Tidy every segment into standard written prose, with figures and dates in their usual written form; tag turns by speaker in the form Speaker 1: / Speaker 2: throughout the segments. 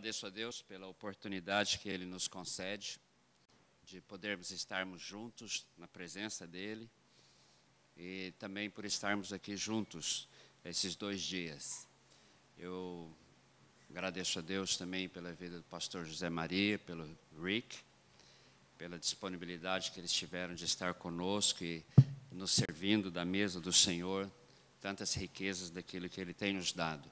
Speaker 1: Agradeço a Deus pela oportunidade que Ele nos concede de podermos estarmos juntos na presença dEle e também por estarmos aqui juntos esses 2 dias. Eu agradeço a Deus também pela vida do pastor José Maria, pelo Rick, pela disponibilidade que eles tiveram de estar conosco e nos servindo da mesa do Senhor, tantas riquezas daquilo que Ele tem nos dado.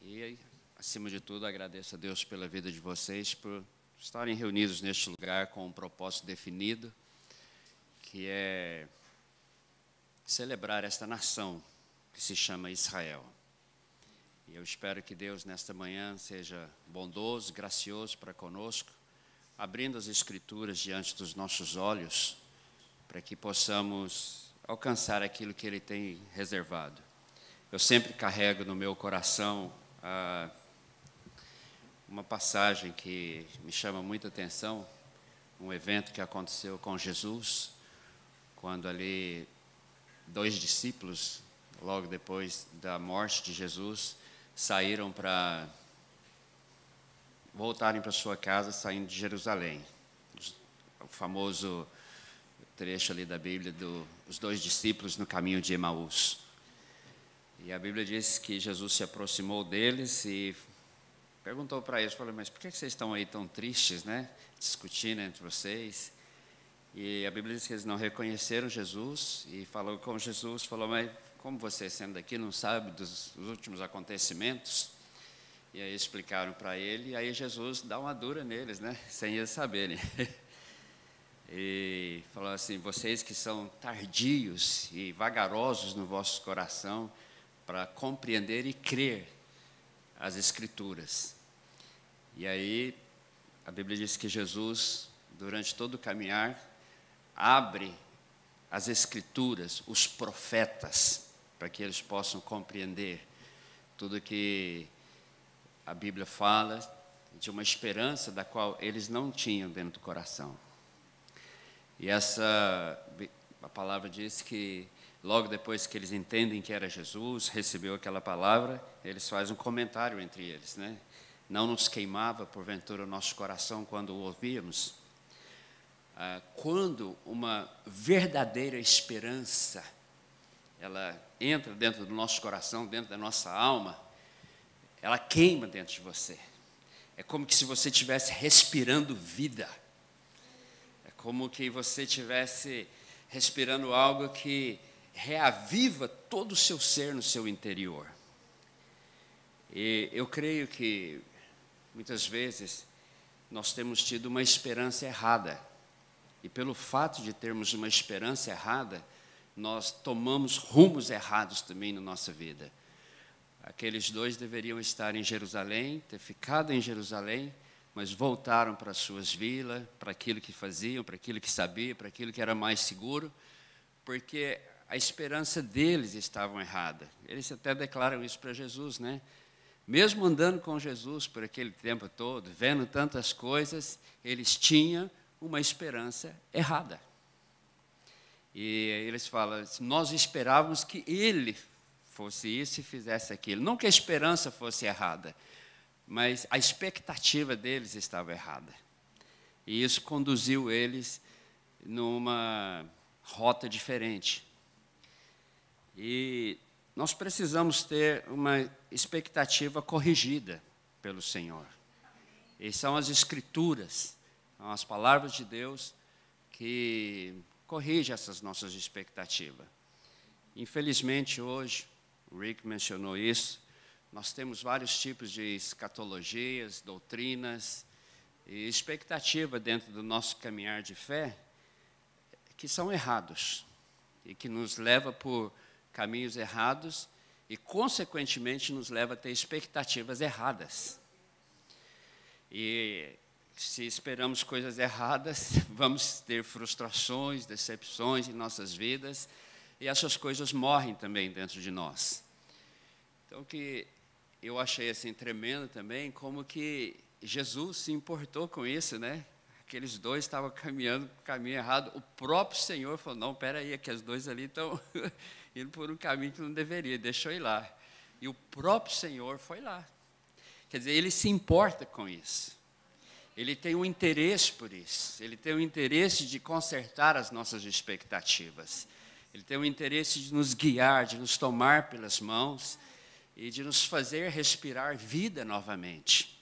Speaker 1: E, acima de tudo, agradeço a Deus pela vida de vocês, por estarem reunidos neste lugar com um propósito definido, que é celebrar esta nação que se chama Israel. E eu espero que Deus, nesta manhã, seja bondoso, gracioso para conosco, abrindo as Escrituras diante dos nossos olhos, para que possamos alcançar aquilo que Ele tem reservado. Eu sempre carrego no meu coração uma passagem que me chama muita atenção, um evento que aconteceu com Jesus, quando ali 2 discípulos, logo depois da morte de Jesus, saíram para voltarem para sua casa, saindo de Jerusalém. O famoso trecho ali da Bíblia dos 2 discípulos no caminho de Emaús. E a Bíblia diz que Jesus se aproximou deles e perguntou para eles, falou, mas por que vocês estão aí tão tristes, né? Discutindo entre vocês. E a Bíblia diz que eles não reconheceram Jesus e falou com Jesus, falou, mas como você sendo daqui não sabe dos últimos acontecimentos? E aí explicaram para ele, e aí Jesus dá uma dura neles, né? Sem eles saberem. E falou assim, vocês que são tardios e vagarosos no vosso coração para compreender e crer as Escrituras. E aí, a Bíblia diz que Jesus, durante todo o caminhar, abre as Escrituras, os profetas, para que eles possam compreender tudo que a Bíblia fala, de uma esperança da qual eles não tinham dentro do coração. E a palavra diz que, logo depois que eles entendem que era Jesus, recebeu aquela palavra, eles fazem um comentário entre eles, né? Não nos queimava, porventura, o nosso coração quando o ouvíamos? Quando uma verdadeira esperança, ela entra dentro do nosso coração, dentro da nossa alma, ela queima dentro de você. É como que se você estivesse respirando vida. É como que você estivesse respirando algo que reaviva todo o seu ser no seu interior. E eu creio que, muitas vezes, nós temos tido uma esperança errada. E pelo fato de termos uma esperança errada, nós tomamos rumos errados também na nossa vida. Aqueles 2 deveriam estar em Jerusalém, ter ficado em Jerusalém, mas voltaram para as suas vilas, para aquilo que faziam, para aquilo que sabiam, para aquilo que era mais seguro, porque a esperança deles estava errada. Eles até declaram isso para Jesus, né? Mesmo andando com Jesus por aquele tempo todo, vendo tantas coisas, eles tinham uma esperança errada. E eles falam, nós esperávamos que Ele fosse isso e fizesse aquilo. Não que a esperança fosse errada, mas a expectativa deles estava errada. E isso conduziu eles numa rota diferente. E nós precisamos ter uma expectativa corrigida pelo Senhor. E são as Escrituras, são as palavras de Deus que corrigem essas nossas expectativas. Infelizmente, hoje, o Rick mencionou isso, nós temos vários tipos de escatologias, doutrinas e expectativa dentro do nosso caminhar de fé que são errados e que nos leva por caminhos errados e, consequentemente, nos leva a ter expectativas erradas. E se esperamos coisas erradas, vamos ter frustrações, decepções em nossas vidas, e essas coisas morrem também dentro de nós. Então, que eu achei assim tremendo também, como que Jesus se importou com isso, né? Aqueles 2 estavam caminhando por caminho errado, o próprio Senhor falou, não, espera aí, aqueles 2 ali estão indo por um caminho que não deveria, deixa eu ir lá. E o próprio Senhor foi lá. Quer dizer, ele se importa com isso. Ele tem um interesse por isso. Ele tem um interesse de consertar as nossas expectativas. Ele tem um interesse de nos guiar, de nos tomar pelas mãos e de nos fazer respirar vida novamente.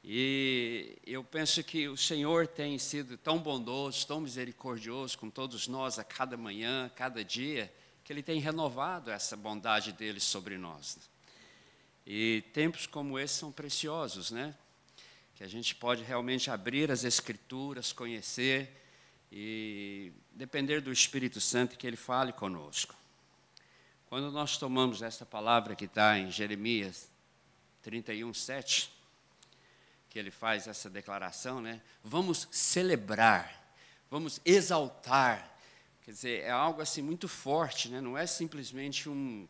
Speaker 1: E eu penso que o Senhor tem sido tão bondoso, tão misericordioso com todos nós a cada manhã, a cada dia, que Ele tem renovado essa bondade dEle sobre nós. E tempos como esse são preciosos, né? Que a gente pode realmente abrir as Escrituras, conhecer e depender do Espírito Santo que Ele fale conosco. Quando nós tomamos essa palavra que está em Jeremias 31, 7, que ele faz essa declaração, né? Vamos celebrar, vamos exaltar. Quer dizer, é algo assim muito forte, né? Não é simplesmente uma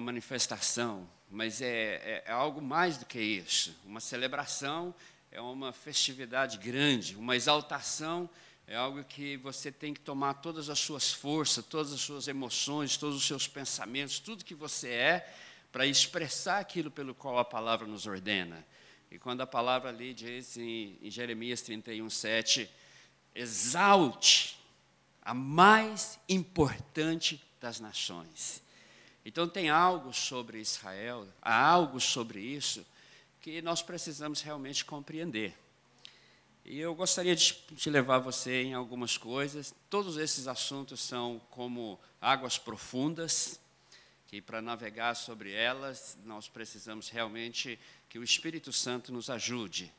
Speaker 1: manifestação, mas é algo mais do que isso. Uma celebração é uma festividade grande, uma exaltação é algo que você tem que tomar todas as suas forças, todas as suas emoções, todos os seus pensamentos, tudo que você é, para expressar aquilo pelo qual a palavra nos ordena. E quando a palavra ali diz em Jeremias 31, 7, exalte a mais importante das nações. Então tem algo sobre Israel, há algo sobre isso que nós precisamos realmente compreender. E eu gostaria de levar você em algumas coisas. Todos esses assuntos são como águas profundas, que para navegar sobre elas, nós precisamos realmente que o Espírito Santo nos ajude.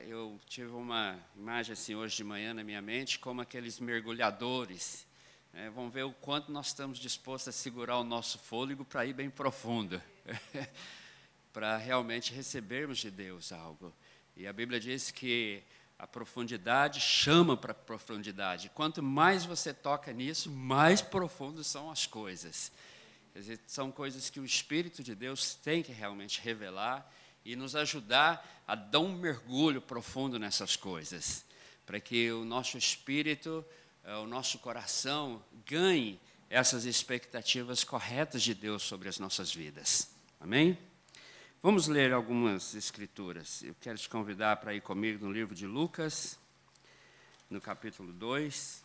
Speaker 1: Eu tive uma imagem assim hoje de manhã na minha mente, como aqueles mergulhadores. Vamos ver o quanto nós estamos dispostos a segurar o nosso fôlego para ir bem profundo, para realmente recebermos de Deus algo. E a Bíblia diz que a profundidade chama para a profundidade. Quanto mais você toca nisso, mais profundas são as coisas. Quer dizer, são coisas que o Espírito de Deus tem que realmente revelar e nos ajudar a dar um mergulho profundo nessas coisas, para que o nosso espírito, o nosso coração ganhe essas expectativas corretas de Deus sobre as nossas vidas. Amém? Vamos ler algumas escrituras. Eu quero te convidar para ir comigo no livro de Lucas, no capítulo 2.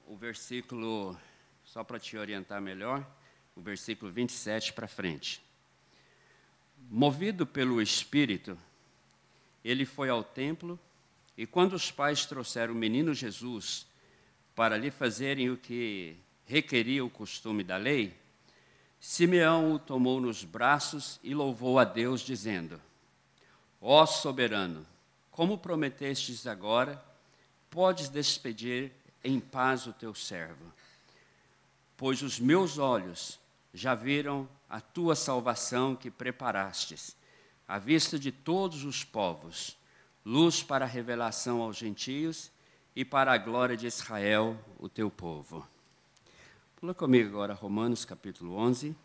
Speaker 1: O versículo, só para te orientar melhor, o versículo 27 para frente. Movido pelo Espírito, ele foi ao templo, e quando os pais trouxeram o menino Jesus para lhe fazerem o que requeria o costume da lei, Simeão o tomou nos braços e louvou a Deus, dizendo: Ó soberano, como prometestes agora, podes despedir em paz o teu servo, pois os meus olhos já viram a tua salvação que preparastes, à vista de todos os povos, luz para a revelação aos gentios e para a glória de Israel, o teu povo. Pula comigo agora Romanos capítulo 11,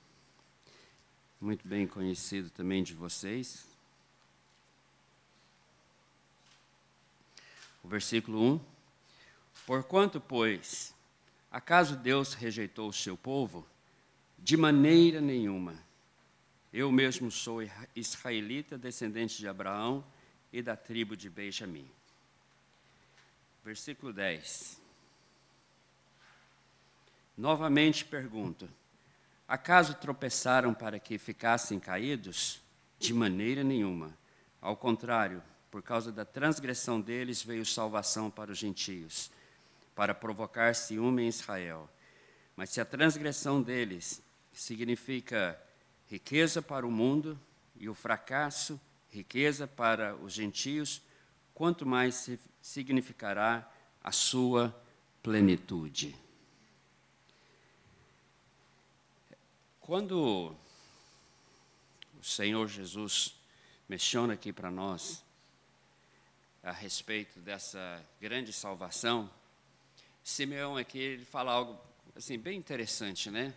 Speaker 1: muito bem conhecido também de vocês. O versículo 1. Porquanto, pois, acaso Deus rejeitou o seu povo? De maneira nenhuma. Eu mesmo sou israelita, descendente de Abraão e da tribo de Benjamim. Versículo 10. Novamente pergunto: acaso tropeçaram para que ficassem caídos? De maneira nenhuma. Ao contrário, por causa da transgressão deles veio salvação para os gentios, para provocar ciúme em Israel. Mas se a transgressão deles significa riqueza para o mundo e o fracasso, riqueza para os gentios, quanto mais significará a sua plenitude. Quando o Senhor Jesus menciona aqui para nós a respeito dessa grande salvação, Simeão aqui ele fala algo assim bem interessante, né?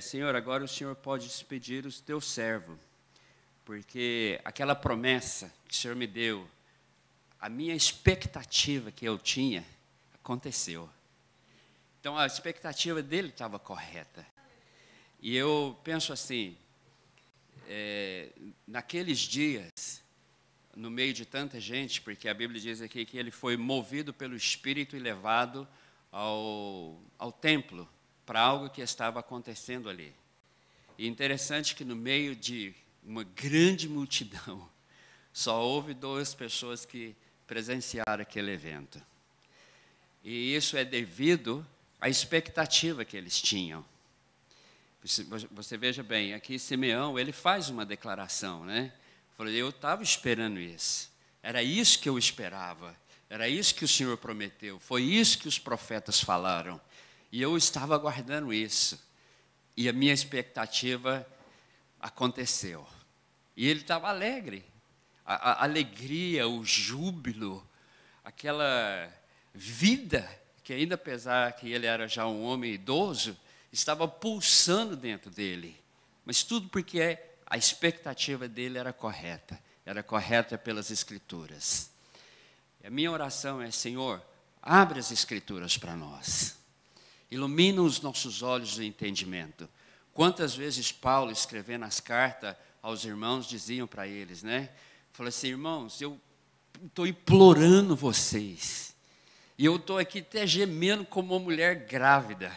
Speaker 1: Senhor, agora o Senhor pode despedir o teu servo, porque aquela promessa que o Senhor me deu, a minha expectativa que eu tinha, aconteceu. Então, a expectativa dele estava correta. E eu penso assim, naqueles dias, no meio de tanta gente, porque a Bíblia diz aqui que ele foi movido pelo Espírito e levado ao templo, para algo que estava acontecendo ali. E interessante que no meio de uma grande multidão, só houve 2 pessoas que presenciaram aquele evento. E isso é devido à expectativa que eles tinham. Você veja bem, aqui Simeão, ele faz uma declaração, né? Eu estava esperando isso, era isso que eu esperava, era isso que o Senhor prometeu, foi isso que os profetas falaram, e eu estava aguardando isso, e a minha expectativa aconteceu. E ele estava alegre, a alegria, o júbilo, aquela vida, que ainda apesar que ele era já um homem idoso, estava pulsando dentro dele, mas tudo porque a expectativa dele era correta pelas Escrituras. E a minha oração é, Senhor, abre as Escrituras para nós, ilumina os nossos olhos do entendimento. Quantas vezes Paulo, escrevendo as cartas aos irmãos, diziam para eles, né? Falou assim, irmãos, eu estou implorando vocês, e eu estou aqui até gemendo como uma mulher grávida,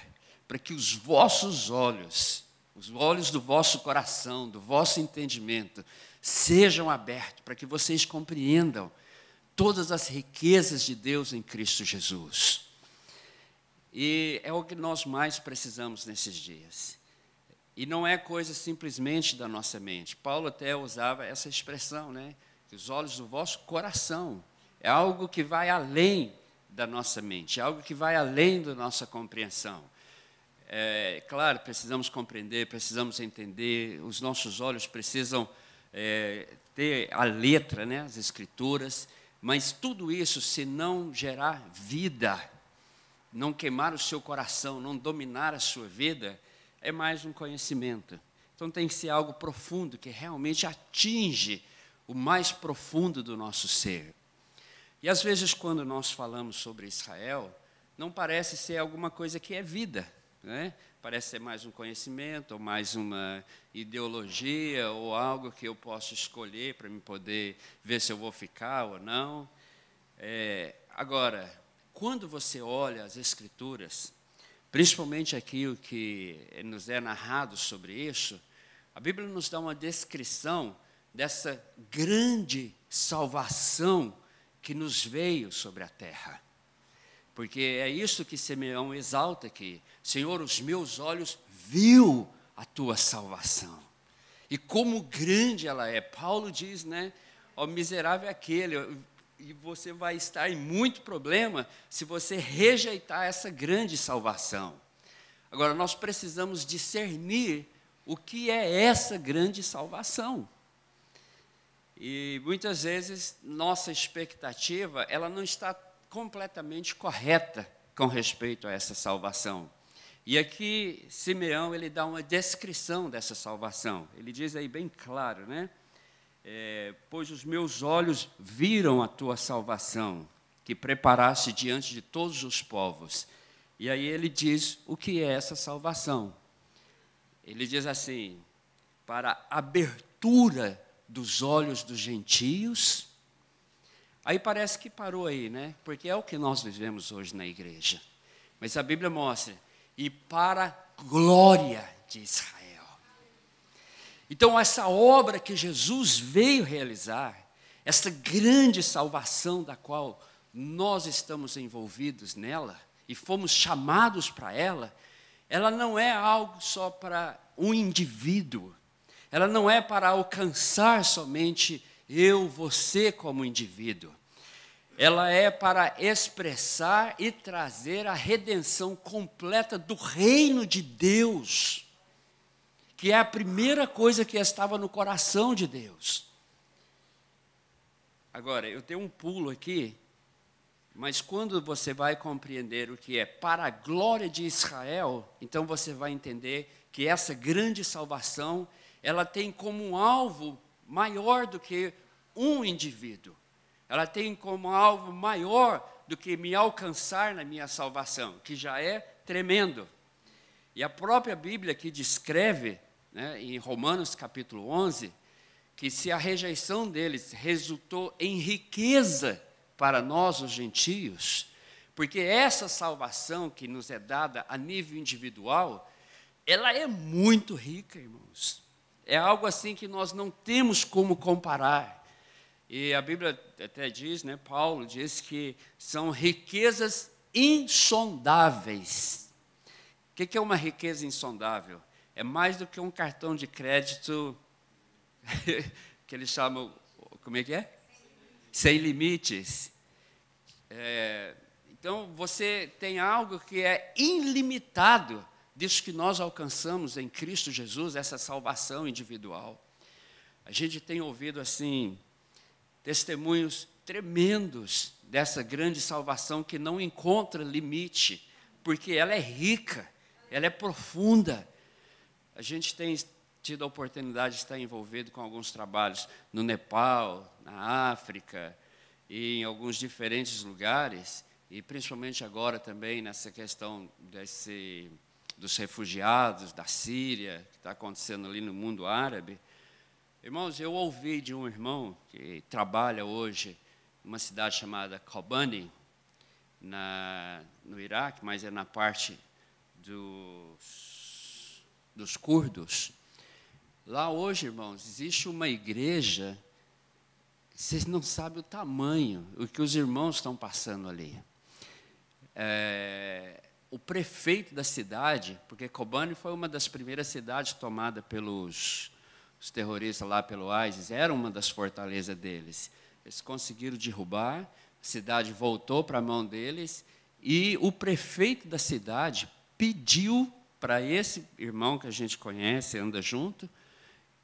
Speaker 1: para que os vossos olhos, os olhos do vosso coração, do vosso entendimento, sejam abertos, para que vocês compreendam todas as riquezas de Deus em Cristo Jesus. E é o que nós mais precisamos nesses dias. E não é coisa simplesmente da nossa mente. Paulo até usava essa expressão, né? Os olhos do vosso coração. É algo que vai além da nossa mente, é algo que vai além da nossa compreensão. Claro, precisamos compreender, precisamos entender, os nossos olhos precisam ter a letra, né, as Escrituras, mas tudo isso, se não gerar vida, não queimar o seu coração, não dominar a sua vida, é mais um conhecimento. Então tem que ser algo profundo, que realmente atinge o mais profundo do nosso ser. E às vezes, quando nós falamos sobre Israel, não parece ser alguma coisa que é vida, né? Parece ser mais um conhecimento, ou mais uma ideologia, ou algo que eu posso escolher para me poder ver se eu vou ficar ou não. Agora, quando você olha as Escrituras, principalmente aquilo que nos é narrado sobre isso, a Bíblia nos dá uma descrição dessa grande salvação que nos veio sobre a terra. Porque é isso que Simeão exalta aqui. Senhor, os meus olhos viu a tua salvação. E como grande ela é. Paulo diz, né? Ó miserável é aquele. E você vai estar em muito problema se você rejeitar essa grande salvação. Agora, nós precisamos discernir o que é essa grande salvação. E muitas vezes nossa expectativa, ela não está completamente correta com respeito a essa salvação. E aqui Simeão, ele dá uma descrição dessa salvação. Ele diz aí bem claro, né? Pois os meus olhos viram a tua salvação, que preparaste diante de todos os povos. E aí ele diz o que é essa salvação. Ele diz assim, para a abertura dos olhos dos gentios. Aí parece que parou aí, né? Porque é o que nós vivemos hoje na igreja. Mas a Bíblia mostra, e para a glória de Israel. Então, essa obra que Jesus veio realizar, essa grande salvação da qual nós estamos envolvidos nela, e fomos chamados para ela não é algo só para um indivíduo, ela não é para alcançar somente eu, você como indivíduo. Ela é para expressar e trazer a redenção completa do reino de Deus, que é a primeira coisa que estava no coração de Deus. Agora, eu tenho um pulo aqui, mas quando você vai compreender o que é para a glória de Israel, então você vai entender que essa grande salvação, ela tem como um alvo maior do que um indivíduo. Ela tem como alvo maior do que me alcançar na minha salvação, que já é tremendo. E a própria Bíblia que descreve, né, em Romanos capítulo 11, que se a rejeição deles resultou em riqueza para nós, os gentios, porque essa salvação que nos é dada a nível individual, ela é muito rica, irmãos. É algo assim que nós não temos como comparar. E a Bíblia até diz, né, Paulo diz que são riquezas insondáveis. O que é uma riqueza insondável? É mais do que um cartão de crédito que eles chamam, como é que é? Sem limites. Então, você tem algo que é ilimitado disso que nós alcançamos em Cristo Jesus, essa salvação individual. A gente tem ouvido, assim, testemunhos tremendos dessa grande salvação que não encontra limite, porque ela é rica, ela é profunda. A gente tem tido a oportunidade de estar envolvido com alguns trabalhos no Nepal, na África e em alguns diferentes lugares, e principalmente agora também nessa questão dos refugiados da Síria, que está acontecendo ali no mundo árabe. Irmãos, eu ouvi de um irmão que trabalha hoje numa cidade chamada Kobani, no Iraque, mas é na parte dos curdos. Lá hoje, irmãos, existe uma igreja, vocês não sabem o tamanho, o que os irmãos estão passando ali. O prefeito da cidade, porque Kobani foi uma das primeiras cidades tomada pelos terroristas lá, pelo ISIS, era uma das fortalezas deles. Eles conseguiram derrubar, a cidade voltou para a mão deles, e o prefeito da cidade pediu para esse irmão que a gente conhece, anda junto,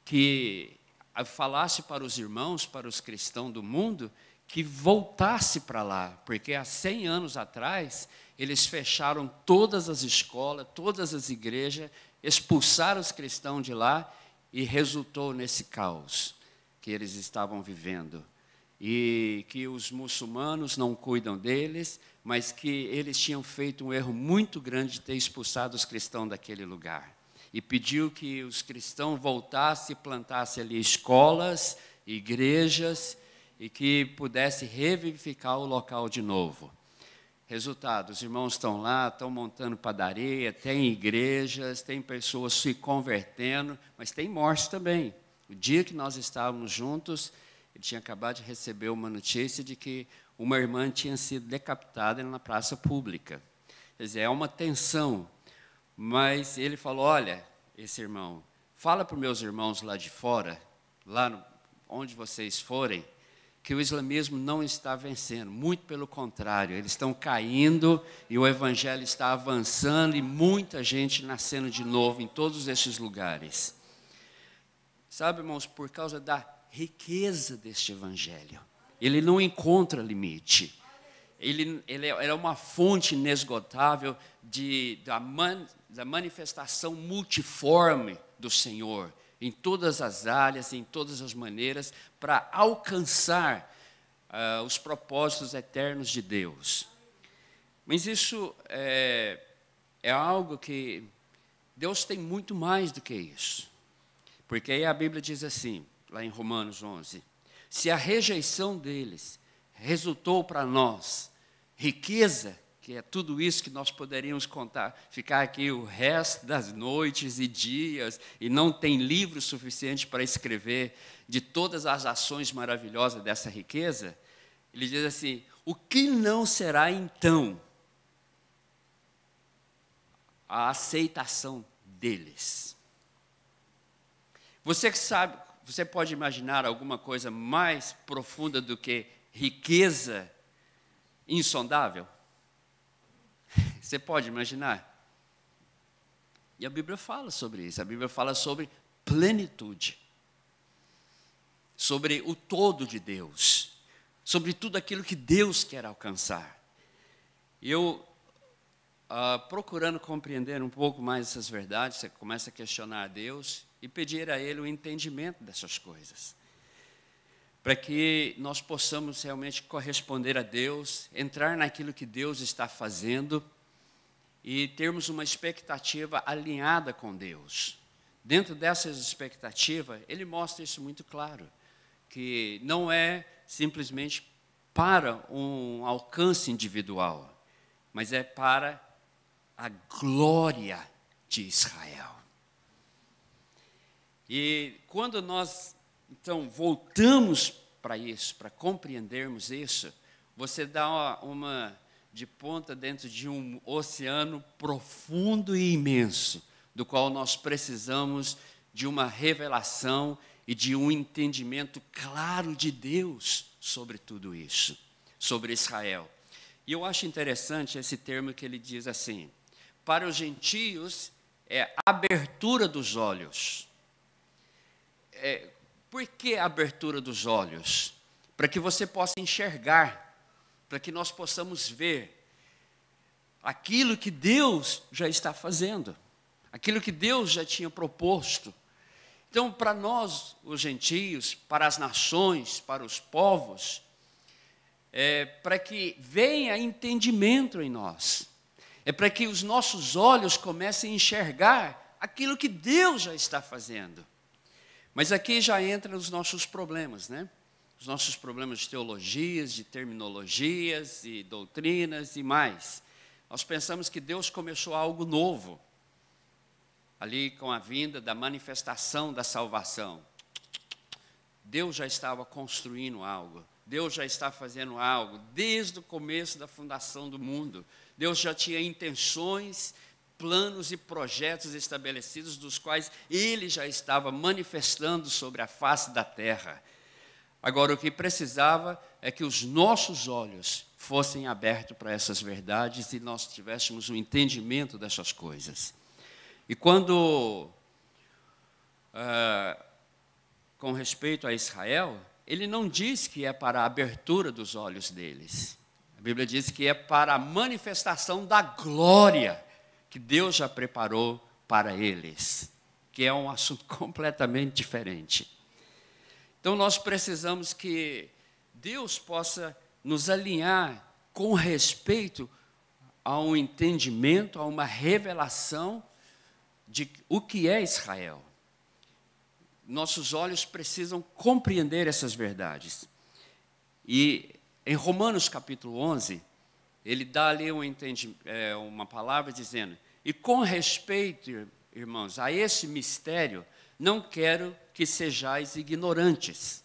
Speaker 1: que falasse para os irmãos, para os cristãos do mundo, que voltasse para lá, porque há 100 anos atrás, eles fecharam todas as escolas, todas as igrejas, expulsaram os cristãos de lá, e resultou nesse caos que eles estavam vivendo. E que os muçulmanos não cuidam deles, mas que eles tinham feito um erro muito grande de ter expulsado os cristãos daquele lugar. E pediu que os cristãos voltassem e plantassem ali escolas, igrejas, e que pudesse revivificar o local de novo. Resultado, os irmãos estão lá, estão montando padaria, tem igrejas, tem pessoas se convertendo, mas tem morte também. O dia que nós estávamos juntos, ele tinha acabado de receber uma notícia de que uma irmã tinha sido decapitada na praça pública. Quer dizer, é uma tensão. Mas ele falou, olha, esse irmão, fala para os meus irmãos lá de fora, onde vocês forem, que o islamismo não está vencendo, muito pelo contrário, eles estão caindo e o evangelho está avançando e muita gente nascendo de novo em todos esses lugares. Sabe, irmãos, por causa da riqueza deste evangelho, ele não encontra limite, ele é uma fonte inesgotável da manifestação multiforme do Senhor, em todas as áreas, em todas as maneiras, para alcançar os propósitos eternos de Deus. Mas isso é algo que Deus tem muito mais do que isso. Porque aí a Bíblia diz assim, lá em Romanos 11, se a rejeição deles resultou para nós riqueza, que é tudo isso que nós poderíamos contar, ficar aqui o resto das noites e dias, e não tem livro suficiente para escrever de todas as ações maravilhosas dessa riqueza, ele diz assim, o que não será então a aceitação deles? Você que sabe, você pode imaginar alguma coisa mais profunda do que riqueza insondável? Você pode imaginar? E a Bíblia fala sobre isso. A Bíblia fala sobre plenitude, sobre o todo de Deus, sobre tudo aquilo que Deus quer alcançar. E eu, procurando compreender um pouco mais essas verdades, você começa a questionar a Deus e pedir a Ele o entendimento dessas coisas, para que nós possamos realmente corresponder a Deus, entrar naquilo que Deus está fazendo e termos uma expectativa alinhada com Deus. Dentro dessas expectativas, ele mostra isso muito claro, que não é simplesmente para um alcance individual, mas é para a glória de Israel. E quando nós, então, voltamos para isso, para compreendermos isso, você dá uma de ponta dentro de um oceano profundo e imenso, do qual nós precisamos de uma revelação e de um entendimento claro de Deus sobre tudo isso, sobre Israel. E eu acho interessante esse termo que ele diz assim: para os gentios é abertura dos olhos. Por que a abertura dos olhos? Para que você possa enxergar, para que nós possamos ver aquilo que Deus já está fazendo, aquilo que Deus já tinha proposto. Então, para nós, os gentios, para as nações, para os povos, para que venha entendimento em nós, é para que os nossos olhos comecem a enxergar aquilo que Deus já está fazendo. Mas aqui já entram os nossos problemas, né? Os nossos problemas de teologias, de terminologias e doutrinas e mais. Nós pensamos que Deus começou algo novo, ali com a vinda da manifestação da salvação. Deus já estava construindo algo, Deus já está fazendo algo, desde o começo da fundação do mundo. Deus já tinha intenções, planos e projetos estabelecidos, dos quais Ele já estava manifestando sobre a face da terra. Agora, o que precisava é que os nossos olhos fossem abertos para essas verdades e nós tivéssemos um entendimento dessas coisas. E quando, com respeito a Israel, ele não diz que é para a abertura dos olhos deles. A Bíblia diz que é para a manifestação da glória que Deus já preparou para eles, que é um assunto completamente diferente. Então, nós precisamos que Deus possa nos alinhar com respeito a um entendimento, a uma revelação de o que é Israel. Nossos olhos precisam compreender essas verdades. E em Romanos capítulo 11, ele dá ali uma palavra dizendo: e com respeito, irmãos, a esse mistério, não quero que sejais ignorantes.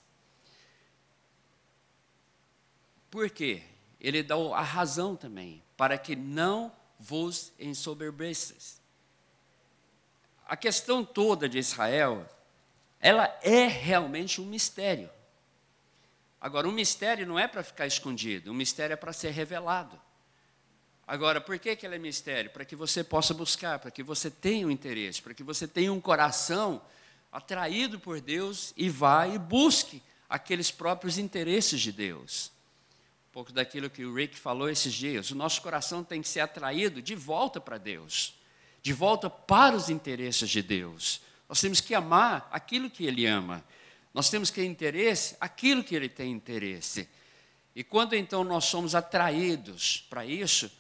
Speaker 1: Por quê? Ele dá a razão também, para que não vos ensoberbeçais. A questão toda de Israel, ela é realmente um mistério. Agora, um mistério não é para ficar escondido, um mistério é para ser revelado. Agora, por que ele é mistério? Para que você possa buscar, para que você tenha um interesse, para que você tenha um coração atraído por Deus e vá e busque aqueles próprios interesses de Deus. Um pouco daquilo que o Rick falou esses dias, o nosso coração tem que ser atraído de volta para Deus, de volta para os interesses de Deus. Nós temos que amar aquilo que Ele ama, nós temos que ter interesse aquilo que Ele tem interesse. E quando então nós somos atraídos para isso,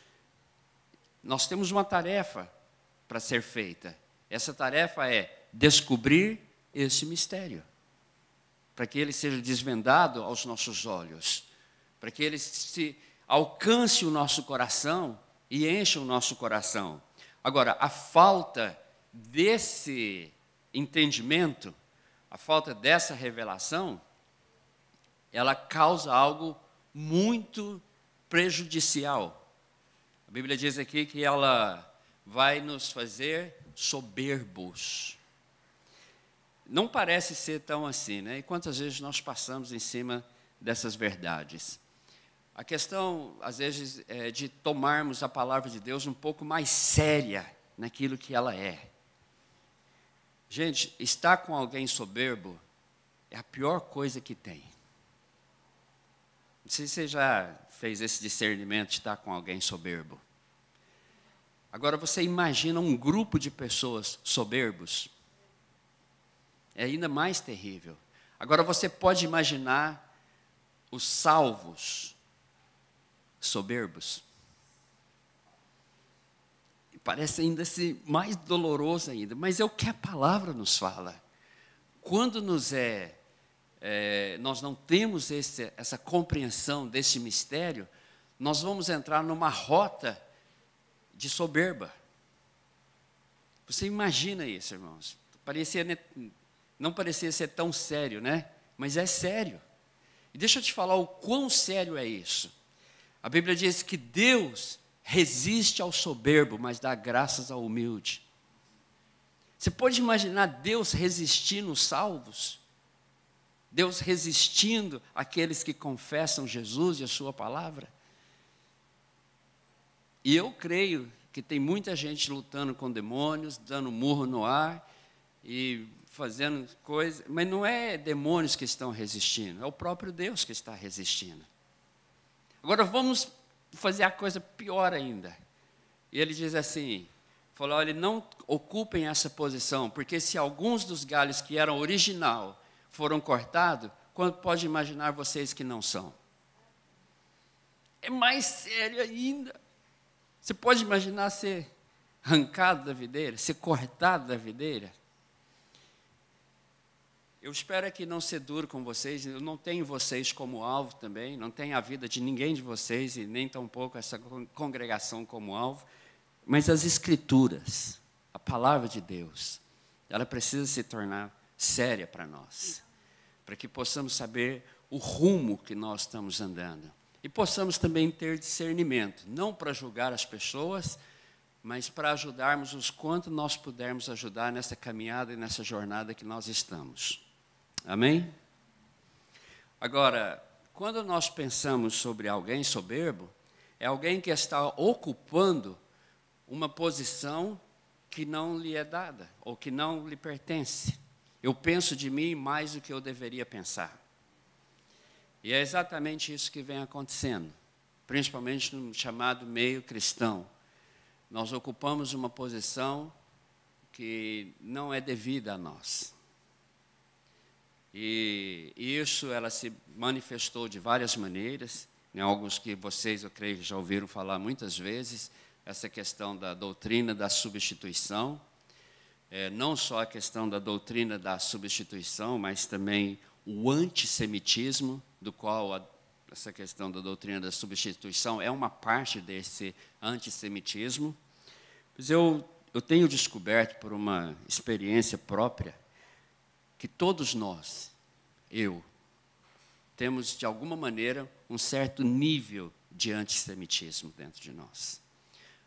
Speaker 1: nós temos uma tarefa para ser feita. Essa tarefa é descobrir esse mistério, para que ele seja desvendado aos nossos olhos, para que ele se alcance o nosso coração e encha o nosso coração. Agora, a falta desse entendimento, a falta dessa revelação, ela causa algo muito prejudicial. A Bíblia diz aqui que ela vai nos fazer soberbos. Não parece ser tão assim, né? E quantas vezes nós passamos em cima dessas verdades? A questão, às vezes, é de tomarmos a palavra de Deus um pouco mais séria naquilo que ela é. Gente, estar com alguém soberbo é a pior coisa que tem. Não sei se você já fez esse discernimento de estar com alguém soberbo. Agora, você imagina um grupo de pessoas soberbos? É ainda mais terrível. Agora, você pode imaginar os salvos soberbos? parece ainda assim mais doloroso ainda, mas é o que a palavra nos fala. Quando nós não temos essa compreensão desse mistério, nós vamos entrar numa rota de soberba. Você imagina isso, irmãos? Não parecia ser tão sério, né? Mas é sério. E deixa eu te falar o quão sério é isso. A Bíblia diz que Deus resiste ao soberbo, mas dá graças ao humilde. Você pode imaginar Deus resistindo os salvos? Deus resistindo àqueles que confessam Jesus e a sua palavra? E eu creio que tem muita gente lutando com demônios, dando murro no ar e fazendo coisas, mas não é demônios que estão resistindo, é o próprio Deus que está resistindo. Agora vamos fazer a coisa pior ainda. E ele diz assim, falou, olha, não ocupem essa posição, porque se alguns dos galhos que eram original foram cortados, quanto pode imaginar vocês que não são? É mais sério ainda. Você pode imaginar ser arrancado da videira, ser cortado da videira? Eu espero aqui não ser duro com vocês, eu não tenho vocês como alvo também, não tenho a vida de ninguém de vocês e nem tampouco essa congregação como alvo, mas as Escrituras, a palavra de Deus, ela precisa se tornar séria para nós, para que possamos saber o rumo que nós estamos andando. E possamos também ter discernimento, não para julgar as pessoas, mas para ajudarmos os quanto nós pudermos ajudar nessa caminhada e nessa jornada que nós estamos. Amém? Agora, quando nós pensamos sobre alguém soberbo, é alguém que está ocupando uma posição que não lhe é dada, ou que não lhe pertence. Eu penso de mim mais do que eu deveria pensar. E é exatamente isso que vem acontecendo, principalmente no chamado meio cristão. Nós ocupamos uma posição que não é devida a nós. E isso ela se manifestou de várias maneiras, em alguns que vocês, eu creio, já ouviram falar muitas vezes, essa questão da doutrina da substituição. Não só a questão da doutrina da substituição, mas também o antissemitismo, do qual essa questão da doutrina da substituição é uma parte desse antissemitismo. Pois eu tenho descoberto por uma experiência própria que todos nós, temos de alguma maneira um certo nível de antissemitismo dentro de nós.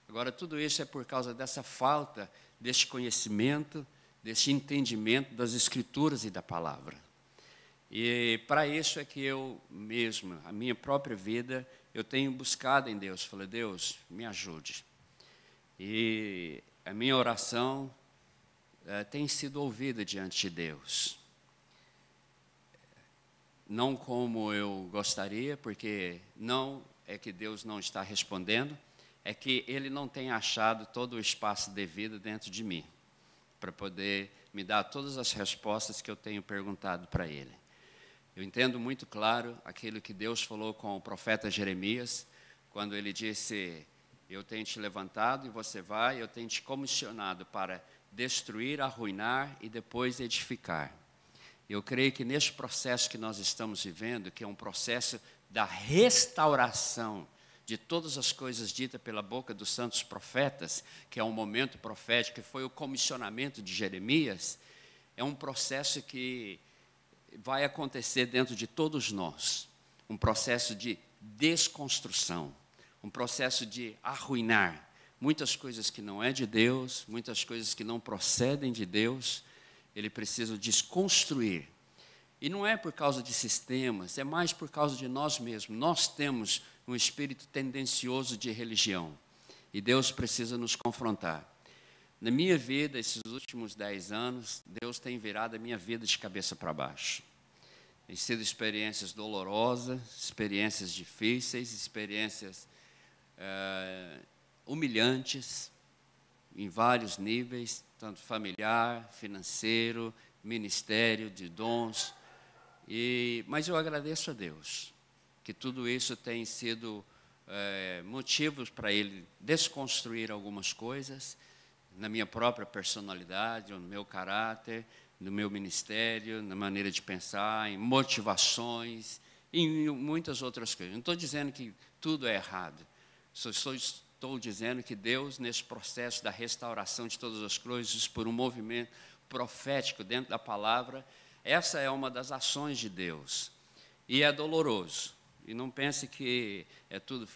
Speaker 1: Agora, tudo isso é por causa dessa falta deste conhecimento, deste entendimento das Escrituras e da palavra. E para isso é que eu mesmo, a minha própria vida, eu tenho buscado em Deus. Falei, Deus, me ajude. E a minha oração tem sido ouvida diante de Deus. Não como eu gostaria, porque não é que Deus não está respondendo, é que Ele não tem achado todo o espaço devido dentro de mim, para poder me dar todas as respostas que eu tenho perguntado para Ele. Eu entendo muito claro aquilo que Deus falou com o profeta Jeremias, quando ele disse, eu tenho te levantado e você vai, eu tenho te comissionado para destruir, arruinar e depois edificar. Eu creio que neste processo que nós estamos vivendo, que é um processo da restauração de todas as coisas ditas pela boca dos santos profetas, que é um momento profético, que foi o comissionamento de Jeremias, é um processo que vai acontecer dentro de todos nós, um processo de desconstrução, um processo de arruinar muitas coisas que não é de Deus, muitas coisas que não procedem de Deus, Ele precisa desconstruir. E não é por causa de sistemas, é mais por causa de nós mesmos. Nós temos um espírito tendencioso de religião, e Deus precisa nos confrontar. Na minha vida, esses últimos 10 anos, Deus tem virado a minha vida de cabeça para baixo. Tem sido experiências dolorosas, experiências difíceis, experiências humilhantes, em vários níveis, tanto familiar, financeiro, ministério, de dons. Mas eu agradeço a Deus, que tudo isso tem sido motivos para ele desconstruir algumas coisas na minha própria personalidade, no meu caráter, no meu ministério, na maneira de pensar, em motivações, em muitas outras coisas. Não estou dizendo que tudo é errado, só estou dizendo que Deus, nesse processo da restauração de todas as coisas, por um movimento profético dentro da palavra, essa é uma das ações de Deus. E é doloroso. E não pense que é tudo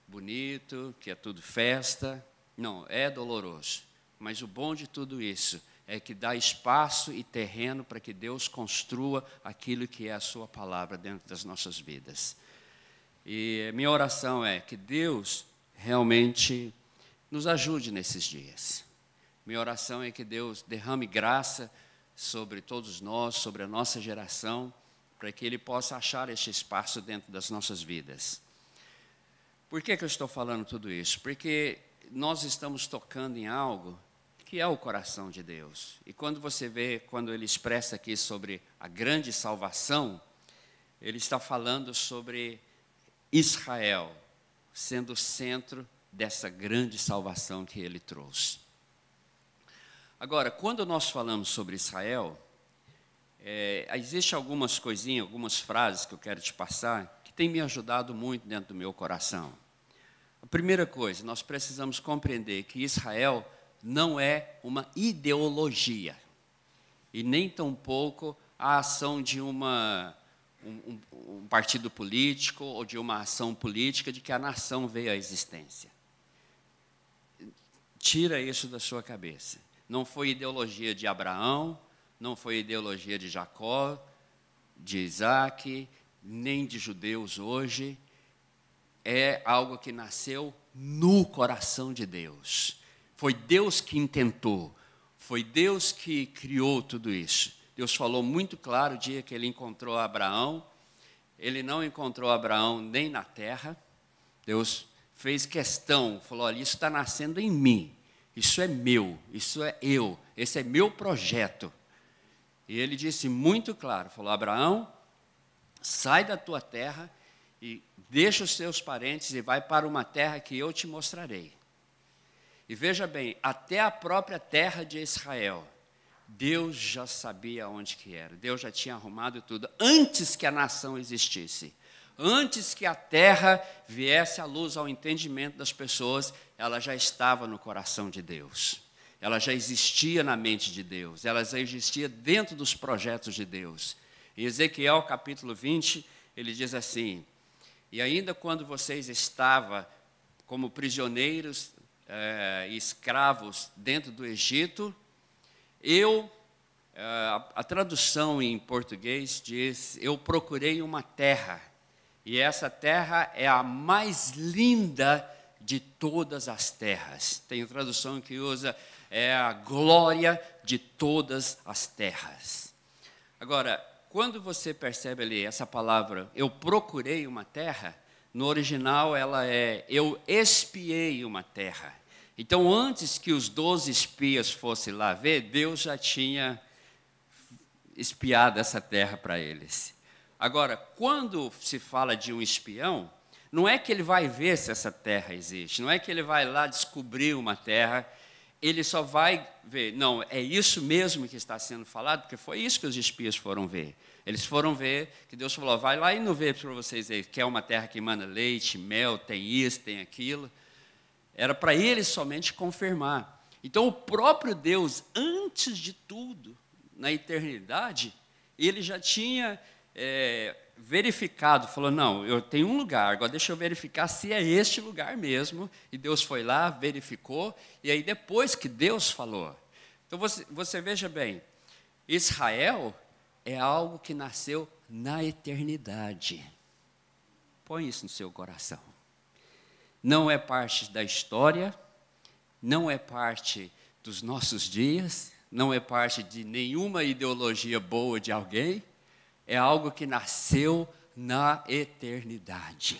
Speaker 1: bonito, que é tudo festa. Não, é doloroso. Mas o bom de tudo isso é que dá espaço e terreno para que Deus construa aquilo que é a sua palavra dentro das nossas vidas. E minha oração é que Deus realmente nos ajude nesses dias. Minha oração é que Deus derrame graça sobre todos nós, sobre a nossa geração, para que Ele possa achar este espaço dentro das nossas vidas. Por que eu estou falando tudo isso? Porque nós estamos tocando em algo que é o coração de Deus. E quando você vê, quando Ele expressa aqui sobre a grande salvação, Ele está falando sobre Israel sendo o centro dessa grande salvação que Ele trouxe. Agora, quando nós falamos sobre Israel, existem algumas coisinhas, algumas frases que eu quero te passar, que têm me ajudado muito dentro do meu coração. A primeira coisa, nós precisamos compreender que Israel não é uma ideologia, e nem tampouco a ação de um partido político ou de uma ação política de que a nação veio à existência. Tira isso da sua cabeça. Não foi ideologia de Abraão, não foi ideologia de Jacó, de Isaac, nem de judeus hoje. É algo que nasceu no coração de Deus. Foi Deus que intentou, foi Deus que criou tudo isso. Deus falou muito claro o dia que Ele encontrou Abraão. Ele não encontrou Abraão nem na terra. Deus fez questão, falou, olha, isso está nascendo em mim. Isso é meu, isso é eu, esse é meu projeto. E Ele disse muito claro, falou, Abraão, sai da tua terra e deixa os teus parentes e vai para uma terra que eu te mostrarei. E veja bem, até a própria terra de Israel, Deus já sabia onde que era, Deus já tinha arrumado tudo, antes que a nação existisse. Antes que a terra viesse à luz ao entendimento das pessoas, ela já estava no coração de Deus. Ela já existia na mente de Deus, ela já existia dentro dos projetos de Deus. Em Ezequiel capítulo 20, ele diz assim, e ainda quando vocês estavam como prisioneiros e escravos dentro do Egito, a tradução em português diz, eu procurei uma terra, e essa terra é a mais linda de todas as terras. Tem tradução que usa, é a glória de todas as terras. Agora, quando você percebe ali essa palavra, eu procurei uma terra, no original ela é, eu espiei uma terra. Então, antes que os 12 espias fossem lá ver, Deus já tinha espiado essa terra para eles. Agora, quando se fala de um espião, não é que ele vai ver se essa terra existe, não é que ele vai lá descobrir uma terra, ele só vai ver, não, é isso mesmo que está sendo falado, porque foi isso que os espias foram ver. Eles foram ver que Deus falou, vai lá e não vê para vocês aí, que é uma terra que emana leite, mel, tem isso, tem aquilo. Era para eles somente confirmar. Então, o próprio Deus, antes de tudo, na eternidade, ele já tinha verificado, falou, não, eu tenho um lugar, agora deixa eu verificar se é este lugar mesmo. E Deus foi lá, verificou, e aí depois que Deus falou. Então, você veja bem, Israel é algo que nasceu na eternidade. Põe isso no seu coração. Não é parte da história, não é parte dos nossos dias, não é parte de nenhuma ideologia boa de alguém, é algo que nasceu na eternidade.